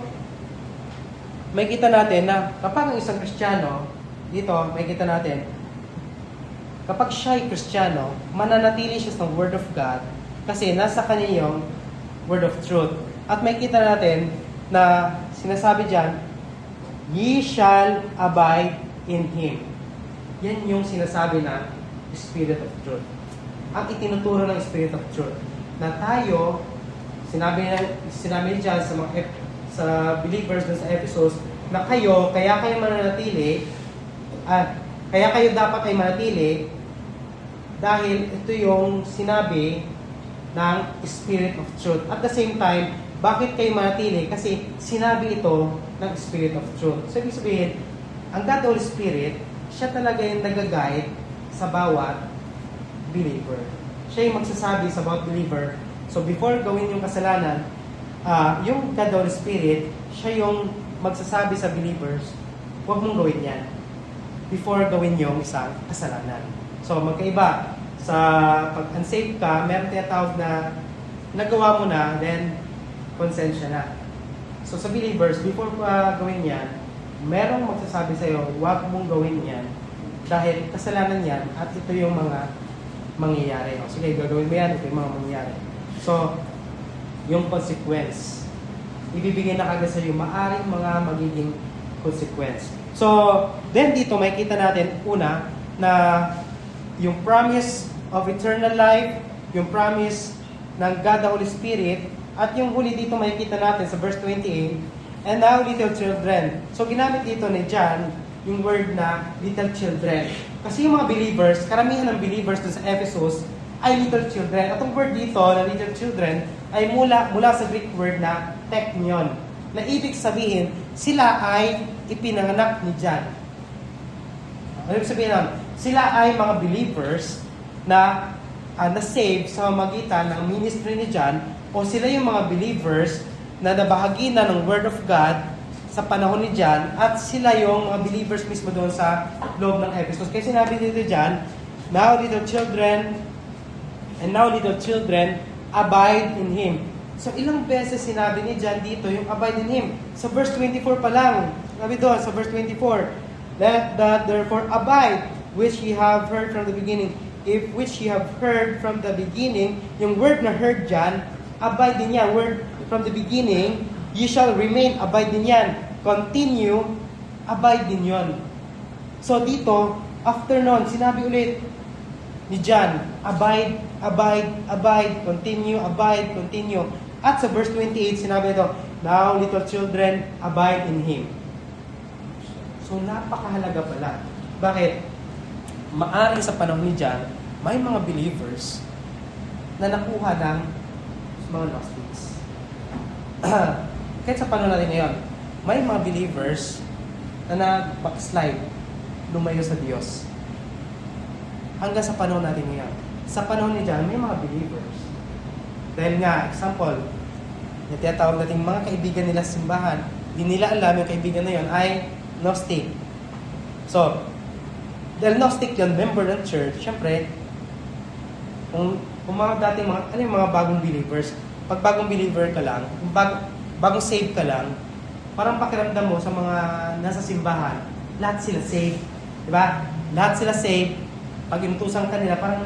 may kita natin na kapag ang isang Kristiyano, dito, may kita natin, kapag siya ay Kristiyano, mananatili siya sa Word of God kasi nasa kanya yung Word of Truth. At may kita natin na sinasabi dyan, ye shall abide in Him. Yan yung sinasabi na Spirit of Truth. Ang itinuturo ng Spirit of Truth na tayo, sinabi ni John sa believers dun sa Ephesus, na kaya kayo mananatili, kaya kayo dapat ay manatili dahil ito yung sinabi ng Spirit of Truth. At the same time, bakit kayo manatili? Kasi sinabi ito ng Spirit of Truth. So, ibig sabihin, ang God Holy Spirit, siya talaga yung nag-guide sa bawat believer. Siya yung magsasabi sa bawat believer. So, before gawin yung kasalanan, yung God Holy Spirit, siya yung magsasabi sa believers, huwag mong gawin yan before gawin yung isang kasalanan. So, magkaiba. Sa pag-unsaved ka, meron tinatawag na nagawa mo na, then konsensya na. So, sa believers, before gawin yan, merong magsasabi sa'yo, huwag mong gawin yan dahil kasalanan yan at ito yung mga mangyayari. O, sige, gagawin mo yan, ito yung mga mangyayari. So, yung consequence, ibibigay na kagad sa'yo maaring mga magiging consequence. So, then dito may kita natin una na yung promise of eternal life, yung promise ng God the Holy Spirit, at yung huli dito may kita natin sa verse 28, and now little children. So ginamit dito ni John yung word na little children. Kasi yung mga believers, karamihan ng believers dun sa Ephesus ay little children. At ang word dito na little children ay mula sa Greek word na teknion, na ibig sabihin sila ay ipinanganak ni John. Ano ibig sabihin nun? Sila ay mga believers na na-save sa magitan ng ministry ni John, o sila yung mga believers na nabahagi na ng Word of God sa panahon ni John, at sila yung mga believers mismo doon sa loob ng Ephesus. Kaya sinabi dito John, now little children, abide in Him. So ilang beses sinabi ni John dito yung abide in Him. Sa verse 24 pa lang, sabi doon sa verse 24, let that therefore abide, which ye have heard from the beginning. If which ye have heard from the beginning, yung word na heard dyan, abide din yan. Word from the beginning, ye shall remain, abide din yan. Continue, abide din yon. So dito, after nun, sinabi ulit, ni John, abide, abide, abide, continue, abide, continue. At sa verse 28, sinabi ito, now little children, abide in Him. So napakahalaga pala. Bakit? Maaring sa panahon ni John, may mga believers na nakuha ng mga Gnostics. Kahit sa panahon natin ngayon, may mga believers na nag-backslide, lumayo sa Diyos. Hanggang sa panahon natin ngayon. Sa panahon ni John, may mga believers. Dahil nga, example, yung tinatawag natin mga kaibigan nila sa simbahan, di nila alam yung kaibigan na yun ay Gnostic. So, dahil Gnostic yun, member ng church, syempre, kung mga dating mga, ano yung mga bagong believers, pag bagong believer ka lang, kung bagong save ka lang, parang pakiramdam mo sa mga nasa simbahan, lahat sila save. Diba? Lahat sila save. Pag inutusan ka nila, parang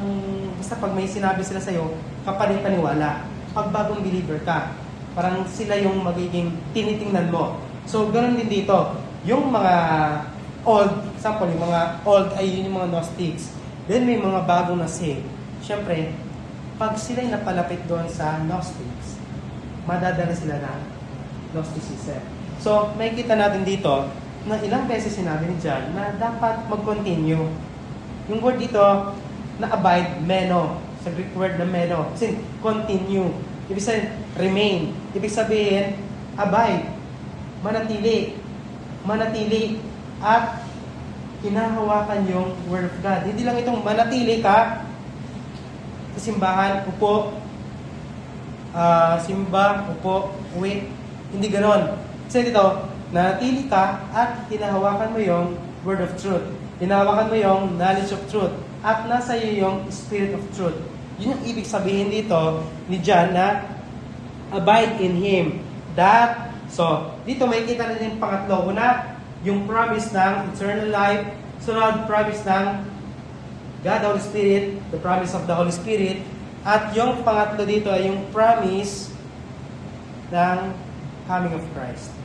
basta pag may sinabi sila sa'yo, kapalit paniwala. Pag bagong believer ka, parang sila yung magiging tinitingnan mo. So, ganoon din dito. Yung mga old, example, yung mga old ay yun yung mga Gnostics. Then may mga bagong na save. Siyempre, pag sila'y napalapit doon sa Gnostics, madadala sila ng Gnosticism. So, makikita natin dito na ilang beses sinabi ni John na dapat mag-continue. Yung word dito na abide, meno. Sa Greek word na meno. Kasi continue. Ibig sabihin, remain. Ibig sabihin, abide. Manatili. Manatili. At hinahawakan yung word of God. Hindi lang itong manatili ka sa simbahan, upo, simba, upo, uwi. Hindi ganon. Kasi dito, nanatili ka at hinahawakan mo yung word of truth. Hinahawakan mo yung knowledge of truth. At nasa iyo yung spirit of truth. Yun yung ibig sabihin dito ni John na abide in Him. That, so, dito may kita na yung pangatlo. Una, yung promise ng eternal life. Sunod, promise ng God, Holy Spirit, the promise of the Holy Spirit. At yung pangatlo dito ay yung promise ng coming of Christ.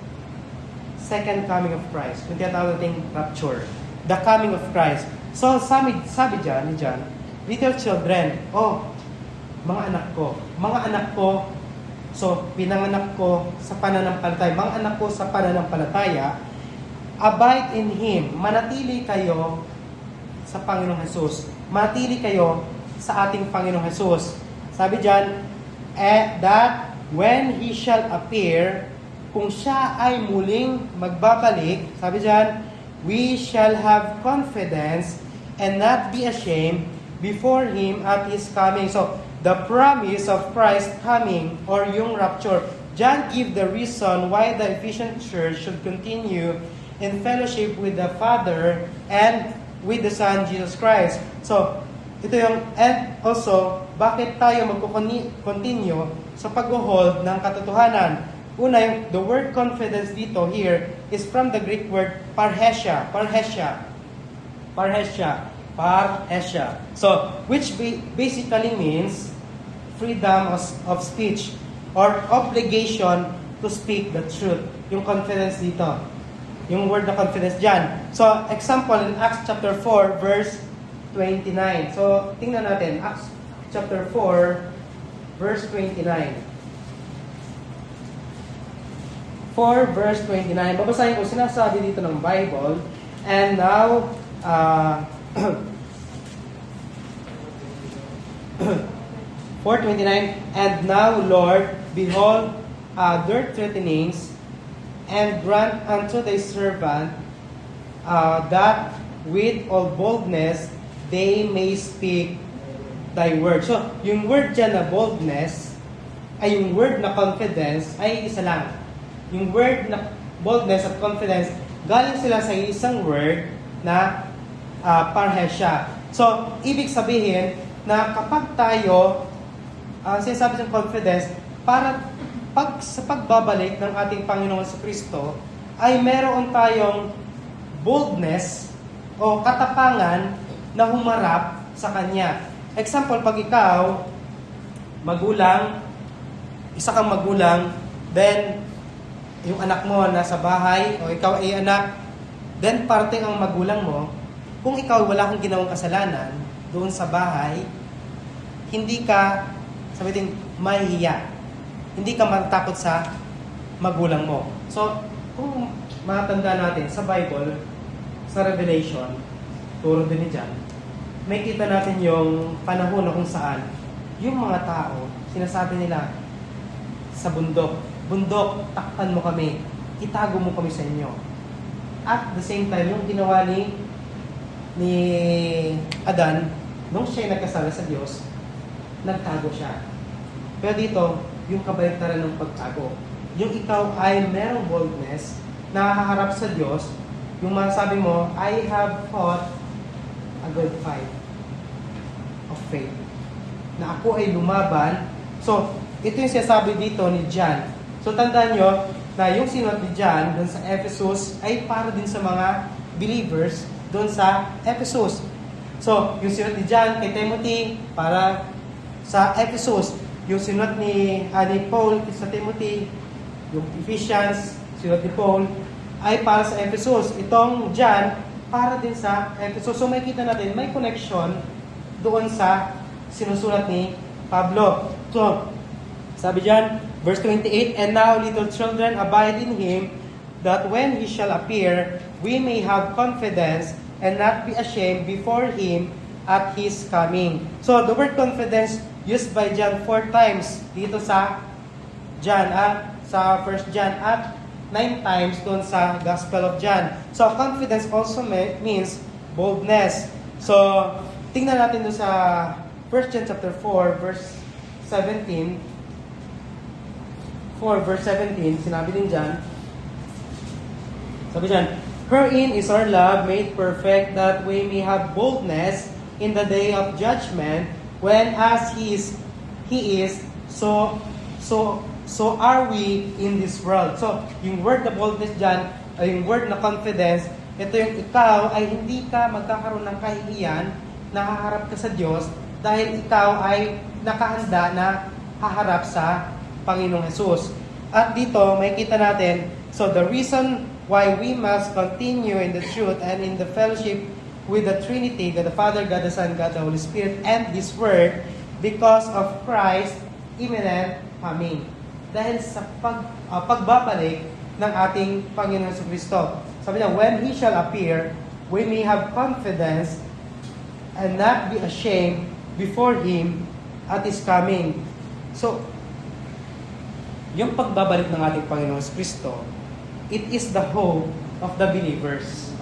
Second coming of Christ. Yung tinatawag nating rapture. The coming of Christ. So, sabi dyan, ni John, little children, mga anak ko, so, pinanganak ko sa pananampalataya, mga anak ko sa pananampalataya, abide in Him, manatili kayo sa Panginoong Jesus. Manatili kayo sa ating Panginoong Jesus. Sabi dyan, that when He shall appear, kung siya ay muling magbabalik, sabi dyan, we shall have confidence and not be ashamed before Him at His coming. So, the promise of Christ coming or yung rapture, John give the reason why the Ephesian church should continue in fellowship with the Father and with the Son, Jesus Christ. So, ito yung, and also, bakit tayo magko-continue sa pag-hold ng katotohanan? Una, yung, the word confidence dito, here, is from the Greek word parhesia. So, which basically means freedom of speech or obligation to speak the truth. Yung confidence dito. Yung word na confidence dyan. So, example in Acts chapter 4, verse 29. So, tingnan natin. Acts chapter 4, verse 29. 4 verse 29. Babasahin ko, sinasabi dito ng Bible, and now, 4:29, and now, Lord, behold, their threatenings, and grant unto thy servant that with all boldness they may speak thy word. So, yung word dyan na boldness, ay yung word na confidence, ay isa lang. Yung word na boldness at confidence, galing sila sa isang word na parhesia. So, ibig sabihin na kapag tayo, sinasabi ng confidence, para sa pagbabalik ng ating Panginoon sa Kristo, ay meron tayong boldness o katapangan na humarap sa Kanya. Example, pag ikaw, magulang, isa kang magulang, then yung anak mo nasa bahay, o ikaw ay anak, then parte ang magulang mo, kung ikaw wala kang ginawang kasalanan, doon sa bahay, hindi ka, sabihin, mahihiya. Hindi ka matakot sa magulang mo. So, kung matanda natin sa Bible, sa Revelation, turo din ni John, may kita natin yung panahon na kung saan yung mga tao, sinasabi nila sa bundok, takpan mo kami, itago mo kami sa inyo. At the same time, yung ginawa ni Adan, nung siya nagkasala sa Diyos, nagtago siya. Pero dito, yung kabaliktaran ng pagtago. Yung ikaw ay merong boldness, nakaharap sa Diyos, yung masasabi mo, I have fought a good fight of faith. Na ako ay lumaban. So, ito yung sinasabi dito ni John. So, tandaan nyo na yung sinulat ni John doon sa Ephesus ay para din sa mga believers doon sa Ephesus. So, yung sinulat ni John kay Timothy para sa Ephesus. Yung sinulat ni Paul sa Timothy, yung Ephesians, sinulat ni Paul, ay para sa Ephesus. Itong John, para din sa Ephesus. So, may kita natin, may connection doon sa sinusulat ni Pablo. So, sabi dyan, verse 28, And now, little children, abide in Him, that when He shall appear, we may have confidence and not be ashamed before Him at His coming. So, the word confidence used by John 4 times dito sa John, sa 1 John, at 9 times doon sa Gospel of John. So, confidence also means boldness. So, tingnan natin doon sa 1 John chapter 4, verse 17. 4, verse 17, sinabi din dyan, sabi dyan, Herein is our love made perfect, that we may have boldness in the day of judgment, when as He is, so are we in this world. So, yung word na boldness dyan, ay yung word na confidence, ito yung ikaw ay hindi ka magkakaroon ng kahihiyan na haharap ka sa Diyos dahil ikaw ay nakahanda na haharap sa Panginoong Jesus. At dito, may kita natin, so the reason why we must continue in the truth and in the fellowship with the Trinity, God the Father, God the Son, God the Holy Spirit, and this Word, because of Christ's imminent coming. Dahil sa pagbabalik ng ating Panginoon Jesucristo. Sabi niya, when He shall appear, we may have confidence and not be ashamed before Him at His coming. So, yung pagbabalik ng ating Panginoon Jesucristo, it is the hope of the believers.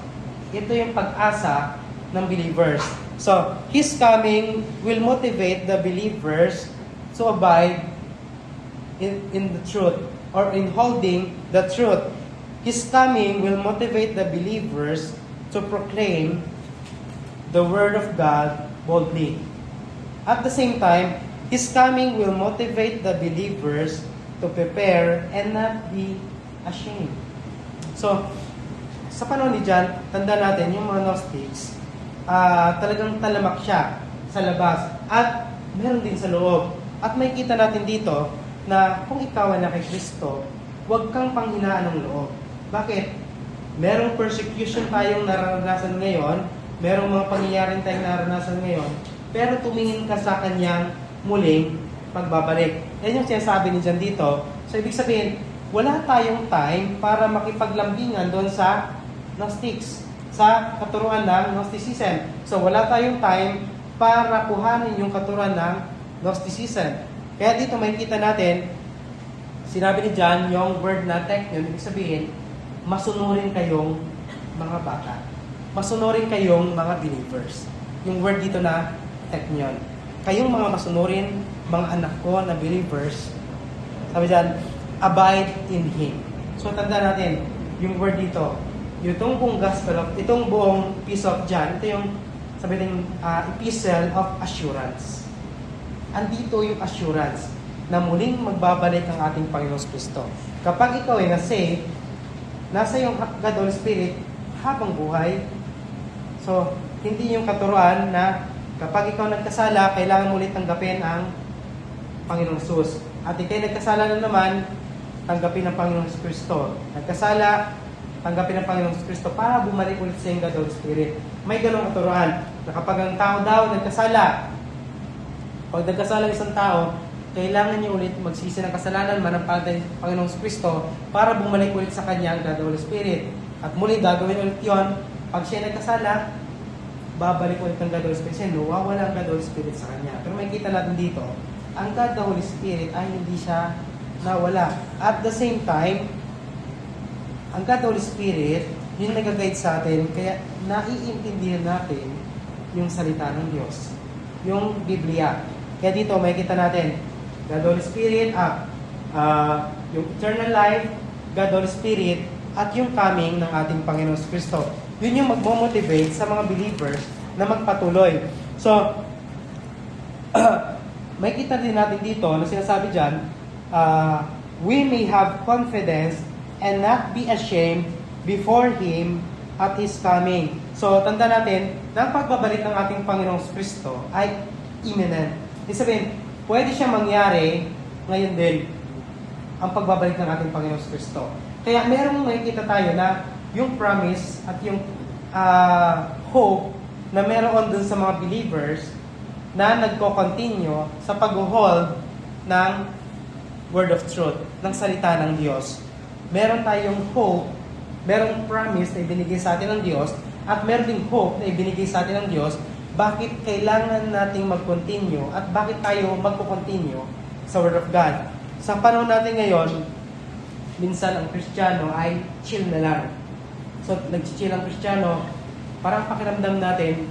Ito yung pag-asa ng believers. So, His coming will motivate the believers to abide in the truth or in holding the truth. His coming will motivate the believers to proclaim the Word of God boldly. At the same time, His coming will motivate the believers to prepare and not be ashamed. So, sa panahon ni John, tanda natin yung mga Gnostics, talagang talamak siya sa labas at meron din sa loob. At may kita natin dito na kung ikaw ay na kay Kristo, huwag kang panghinaan ng loob. Bakit? Merong persecution tayong nararanasan ngayon, merong mga pangyayaring tayong nararanasan ngayon, pero tumingin ka sa kanyang muling pagbabalik. Yan yung sinasabi ni John dito. So, ibig sabihin, wala tayong time para makipaglambingan doon sa Gnostics, sa katuruan ng Gnosticism. So, wala tayong time para kuhanin yung katuruan ng Gnosticism. Kaya dito makikita natin, sinabi ni John, yung word na teknon, ibig sabihin, masunurin kayong mga bata. Masunurin kayong mga believers. Yung word dito na teknon. Kayong mga masunurin, mga anak ko na believers, sabi dyan, abide in Him. So, tanda natin, yung word dito, itong buong gospel of, itong buong piece of John, ito yung, sabi din, epistle of assurance. Andito yung assurance na muling magbabalik ang ating Panginoon Kristo. Kapag ikaw ay na-save, nasa yung God Holy Spirit habang buhay. So, hindi yung katuruan na kapag ikaw nagkasala, kailangan mo ulit tanggapin ang Panginoong Jesus. At ikay nagkasala na naman, tanggapin ang Panginoong Kristo. Nagkasala, tanggapin ang Panginoong Kristo para bumalik ulit sa yung God Holy Spirit. may ganong katuruan na kapag ang tao daw nagkasala, pag nagkasala ang isang tao, kailangan niya ulit magsisi ng kasalanan, manampalataya sa Panginoong Kristo para bumalik ulit sa Kanya ang God the Holy Spirit. At muli gagawin ulit yon. Pag siya nagkasala, babalik ulit ang God the Holy Spirit. Kasi nawawala ang God the Holy Spirit sa Kanya. Pero makikita natin dito, ang God the Holy Spirit ay hindi siya nawala. At the same time, ang God the Holy Spirit, yung nag-guide sa atin, kaya naiintindihan natin yung salita ng Diyos. Yung Biblia. Kaya dito, makikita natin, God the Holy Spirit, yung eternal life, God the Holy Spirit, at yung coming ng ating Panginoon Kristo. Yun yung magmomotivate sa mga believers na magpatuloy. So, makikita din natin dito na sinasabi dyan, we may have confidence and not be ashamed before Him at His coming. So, tanda natin, na ang pagbabalik ng ating Panginoong Kristo ay imminent. Ibig sabihin, pwede siya mangyari ngayon din ang pagbabalik ng ating Panginoong Kristo. Kaya merong makikita tayo na yung promise at yung hope na meron dun sa mga believers na nagko-continue sa pag-hold ng word of truth, ng salita ng Diyos. Meron tayong hope, merong promise na ibinigay sa atin ng Diyos, at meron ding hope na ibinigay sa atin ng Diyos. Bakit kailangan nating mag-continue at bakit tayo magko-continue sa Word of God? Sa panahon natin ngayon, minsan ang Kristiyano ay chill na lang. So, nag-chill ang Kristiyano, parang pakiramdam natin,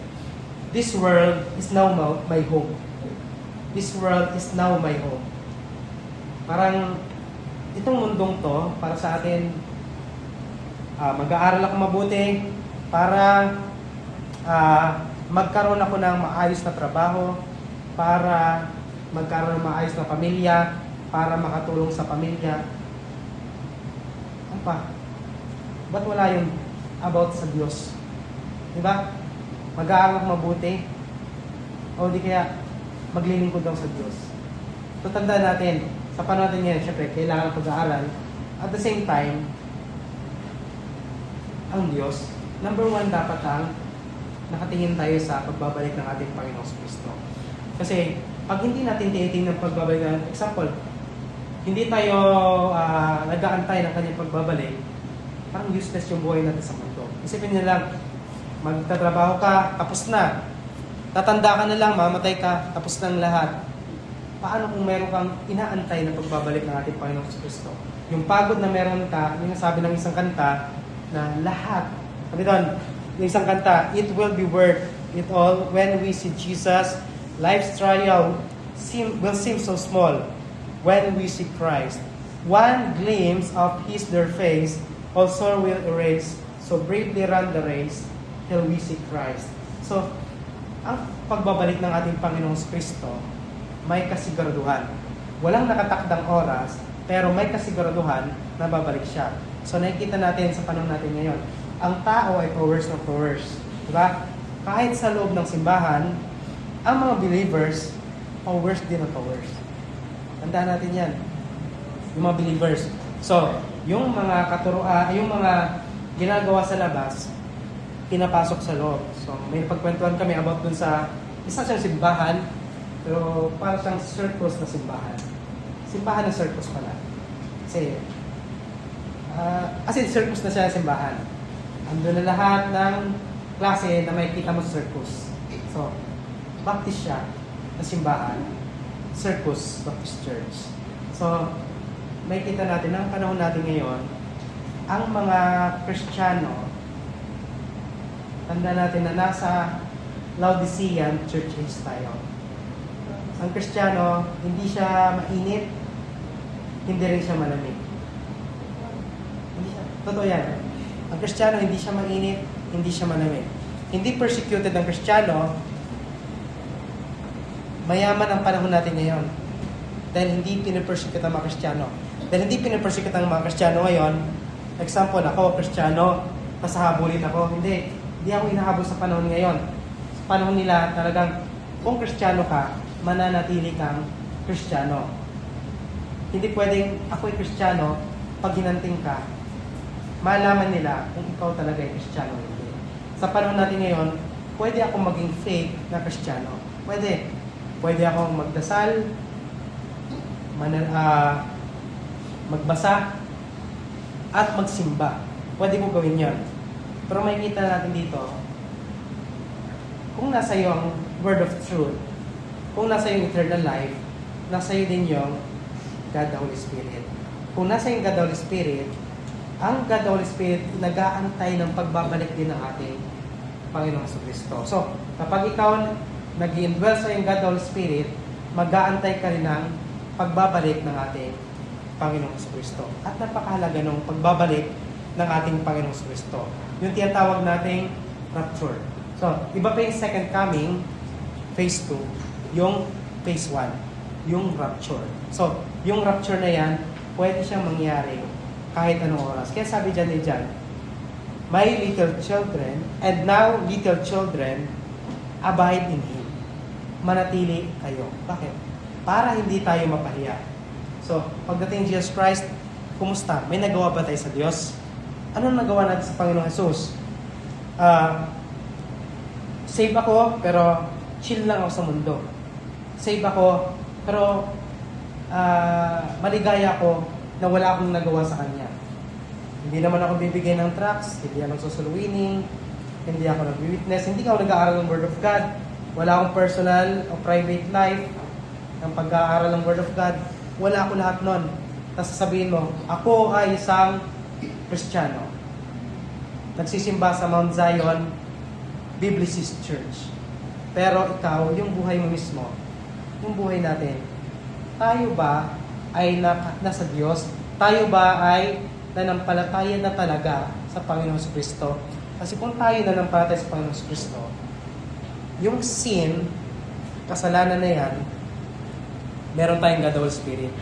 this world is now my home. This world is now my home. Parang, itong mundong to, para sa atin, mag-aaral ako mabuti, para magkaroon ako ng maayos na trabaho, para magkaroon ng maayos na pamilya, para makatulong sa pamilya. Ano pa? Ba't wala yung about sa Diyos? Diba? Mag-aaral ako mabuti, o di kaya maglilingkod daw sa Diyos. So, tandaan natin, sa panahon natin ngayon, syempre, kailangan pag-aaral. At the same time, ang Diyos, number one, dapat ang nakatingin tayo sa pagbabalik ng ating Panginoong Kristo. Kasi, pag hindi natin tinitingnan ng pagbabalik ng, example, hindi tayo nag-aantay ng kanyang pagbabalik, parang useless yung buhay natin sa mundo. Isipin nyo lang, magtatrabaho ka, tapos na. Tatanda ka na lang, mamatay ka, tapos na ang lahat. Paano kung meron kang inaantay na pagbabalik ng ating Panginoong Kristo? Yung pagod na meron ka, yung sabi ng isang kanta, na lahat, sabi doon, yung isang kanta, it will be worth it all when we see Jesus. Life's trial will seem so small when we see Christ. One glimpse of His their face also will erase. So bravely run the race till we see Christ. So, ang pagbabalik ng ating Panginoong Kristo, may kasiguraduhan. Walang nakatakdang oras, pero may kasiguraduhan na babalik siya. So, nakikita natin sa panahon natin ngayon, ang tao ay powers ng powers. Diba? Kahit sa loob ng simbahan, ang mga believers, powers din ng powers. Tandaan natin yan. Yung mga believers. So, yung mga katuruan, yung mga ginagawa sa labas, pinapasok sa loob. So, may pagkwentuhan kami about dun sa isa siyang simbahan, pero para siyang circus na simbahan. Simbahan na circus pala. Kasi, as in, circus na siya na simbahan. Ando na lahat ng klase na may kita mo sa circus. So, Baptist siya na simbahan. Circus Baptist Church. So, may kita natin, ang panahon natin ngayon, ang mga Kristiyano, tanda natin na nasa Laodicean Church age tayo. Ang Kristiyano, hindi siya mainit, hindi rin siya malamig. Totoo yan. Ang Kristiyano, hindi siya mainit, hindi siya malamig. Hindi persecuted ang Kristiyano, mayaman ang panahon natin ngayon. Dahil hindi pinipersecute ang mga Kristiyano. Dahil hindi pinipersecute ang mga Kristiyano ngayon, example, ako, Kristiyano, pasahabulin ako. Hindi ako inahabol sa panahon ngayon. Sa panahon nila, talagang, kung Kristiyano ka, mananatili kang Kristiyano. Hindi pwedeng, ako'y Kristiyano, pag hinanting ka, malaman nila kung ikaw talaga ay Kristiyano o hindi. sa panahon natin ngayon, pwede akong maging fake na Kristiyano. Pwede. Pwede akong magdasal, magbasa, at magsimba. Pwede ko gawin yon. Pero makikita natin dito, kung nasa iyo ang word of truth, kung nasa iyo yung eternal life, nasa iyo din yung God the Holy Spirit. Kung nasa yung God the Holy Spirit, ang God the Holy Spirit nag-aantay ng pagbabalik din ng ating Panginoong Kristo. So, kapag ikaw nag-indwell sa yung God the Holy Spirit, mag-aantay ka rin ng pagbabalik ng ating Panginoong Kristo. At napakahalaga ng pagbabalik ng ating Panginoong Kristo. Yung tinatawag nating rapture. So, iba pa yung second coming, phase 2, yung phase 1, yung rapture. So, yung rapture na yan, pwede siyang mangyari kahit anong oras. Kaya sabi dyan ni John, my little children, and now little children, abide in Him. Manatili kayo. Bakit? Para hindi tayo mapahiya. So, pagdating Jesus Christ, kumusta? May nagawa ba tayo sa Diyos? Anong nagawa natin sa Panginoong Jesus? Save ako, pero chill lang ako sa mundo. Save ako, pero maligaya ako na wala akong nagawa sa Kanya. Hindi naman ako bibigyan ng tracts, hindi ako nagsusulwining, hindi ako nag-witness, hindi ako nag-aaral ng Word of God, wala akong personal o private life ng pag-aaral ng Word of God, wala ako lahat nun. Tapos sasabihin mo, ako ay isang Kristiyano. Nagsisimba sa Mount Zion Biblicist Church. Pero ikaw, yung buhay mo mismo, yung buhay natin, tayo ba ay nasa Diyos? Tayo ba ay nanampalataya na talaga sa Panginoong Kristo? Kasi kung tayo nanampalataya sa Panginoong Kristo, yung sin, kasalanan na yan, meron tayong God the Holy Spirit.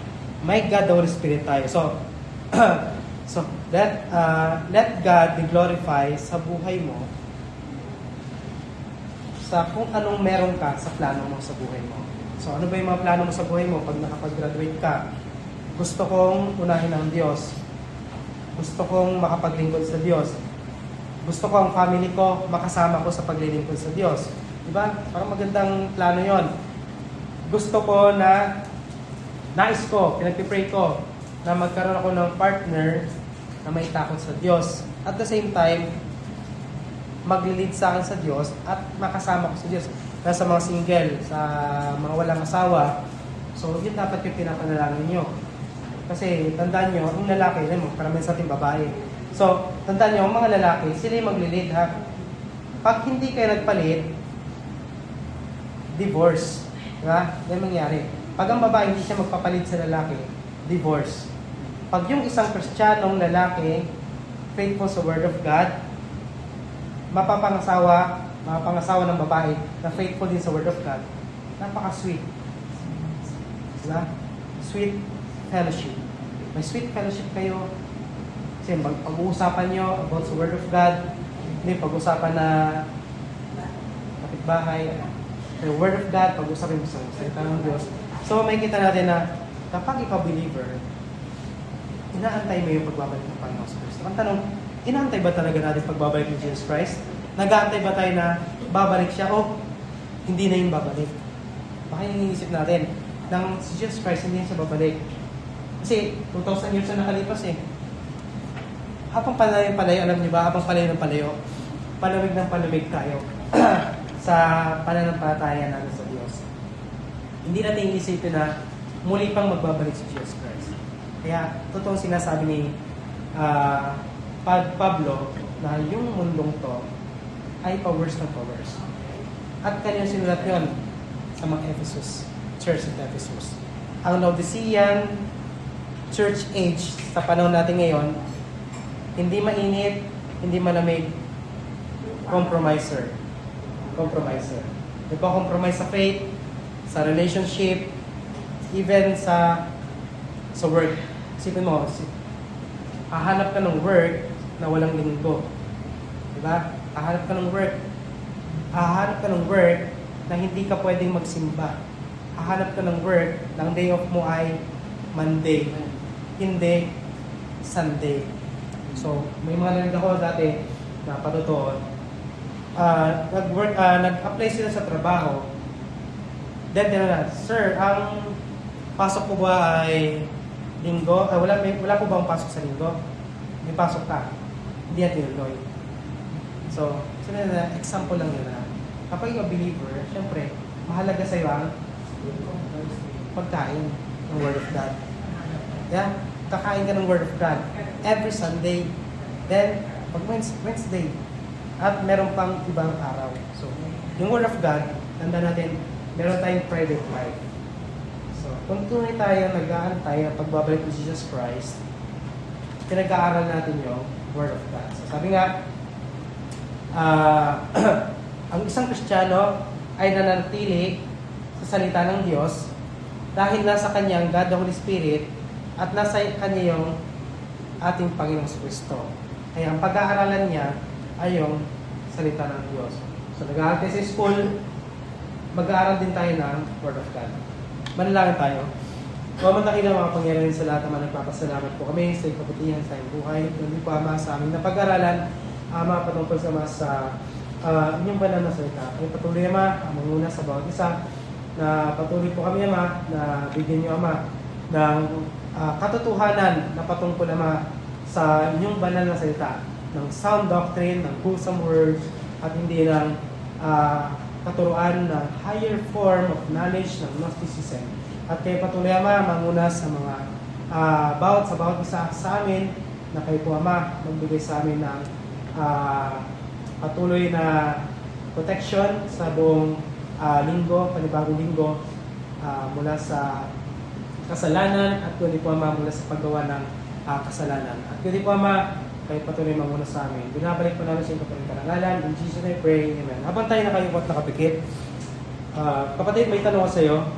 May God the Holy Spirit tayo. So let God be glorified sa buhay mo, sa kung anong meron ka sa plano mo sa buhay mo. So ano ba yung mga plano mo sa buhay mo pag nakapag-graduate ka? Gusto kong unahin ang Diyos. Gusto kong makapaglingkod sa Diyos. Gusto ko ang family ko makasama ko sa paglilingkod sa Diyos. Diba? Parang magandang plano yon. Gusto ko na, nais ko, pinagpipray ko, na magkaroon ako ng partner na may takot sa Diyos. At the same time, maglilid sa akin sa Diyos at makasama ko sa Diyos. Kaya sa mga single, sa mga walang asawa, so yun dapat yung pinapanalangin nyo. Kasi tandaan nyo, ang lalaki, karamihan sa ating babae. So, tandaan nyo, ang mga lalaki, sila yung maglilid ha. Pag hindi kayo nagpalit, divorce. Diba? Yan mangyari. Pag ang babae hindi siya magpapalit sa lalaki, divorce. Pag yung isang Kristiyanong lalaki, faithful sa Word of God, mapapangasawa ng babae na faithful din sa Word of God, napaka-sweet. Diba? Sweet fellowship. May sweet fellowship kayo. Kasi pag-uusapan nyo about sa Word of God, hindi pag-uusapan na kapitbahay, the Word of God, pag-uusapan mo sa salita ng Diyos. So, may kita natin na kapag ikaw believer, inaantay mo yung pagbabalik ng Panginoon sa Kristo. Ang tanong, inaantay ba talaga natin pagbabalik ng Jesus Christ? Nag-aantay ba tayo na babalik siya o hindi na yung babalik? Baka yung iniisip natin, nang si Jesus Christ hindi siya babalik. Kasi 2,000 years na nakalipas eh. Habang palayo, alam niyo ba? Habang palayo ng palayo, palamig ng palamig tayo sa pananampalataya natin sa Diyos. Hindi natin iisipin na muli pang magbabalik si Jesus Christ. Kaya, totoong sinasabi ni Pablo na yung mundong to ay powers na powers. At kanya sinulat yun sa mga Ephesus, Church of Ephesus. Ang Laodicean church age sa panahon natin ngayon, hindi mainit, hindi malamig, compromiser. Nagko-compromise sa faith, sa relationship, even sa work. Isipin mo, hahanap ka ng work na walang linggo. Diba? Hahanap ka ng work na hindi ka pwedeng magsimba. Hahanap ka ng work na ang day off mo ay Monday, hindi Sunday. So, may mga narinig ako dati na patutuon, nag-apply sila sa trabaho. Then, sir, ang pasok po ba ay linggo? Wala po ba ang pasok sa linggo? May pasok ka. Hindi yan tinuloy. So, example lang yun na kapag yung believer, syempre, mahalaga sa iyo ang pagkain ng Word of God. Yeah? Kakain ka ng Word of God every Sunday. Then, pag Wednesday, at meron pang ibang araw. So, yung Word of God, tanda natin, meron tayong private life. So, kung tunay tayo nag-aantay ang pagbabalik ni Jesus Christ, pinag-aaral natin yung Word of God. So, sabi nga, ang isang Kristiyano ay nananatili sa salita ng Diyos dahil nasa kanyang God the Holy Spirit at nasa kanya yung ating Panginoong Kristo. Kaya ang pag-aaralan niya ay yung salita ng Diyos. So nag-aaral tayo sa school, mag-aaral din tayo ng Word of God. Manalangin tayo. Mamantakin ang mga pangyarihan sa lahat naman, nagpapasalamat po kami sa ikaputihan sa iyong buhay. Hindi po Ama sa aming napag-aralan, Ama patungkol sa inyong banal na salita. Ay patuloy Ama, manguna sa bawat isa, na patuloy po kami Ama, na bigyan niyo Ama ng katotohanan na patungkol Ama sa inyong banal na salita, ng sound doctrine, ng wholesome words, at hindi ng katuruan ng higher form of knowledge ng Gnosticism. At kayo patuloy Ama, manguna sa mga bawat isa sa amin, na kayo po Ama, magbigay sa amin ng patuloy na protection sa buong linggo, panibagong linggo, mula sa kasalanan at kundi po Ama mula sa paggawa ng kasalanan. At kundi po Ama, kayo patuloy manguna sa amin. Binabalik po namin sa inyo po ng karangalan. In Jesus' name I pray. Amen. Habang tayo nakayukot nakapikit, kapatid, may tanong ko sa iyo.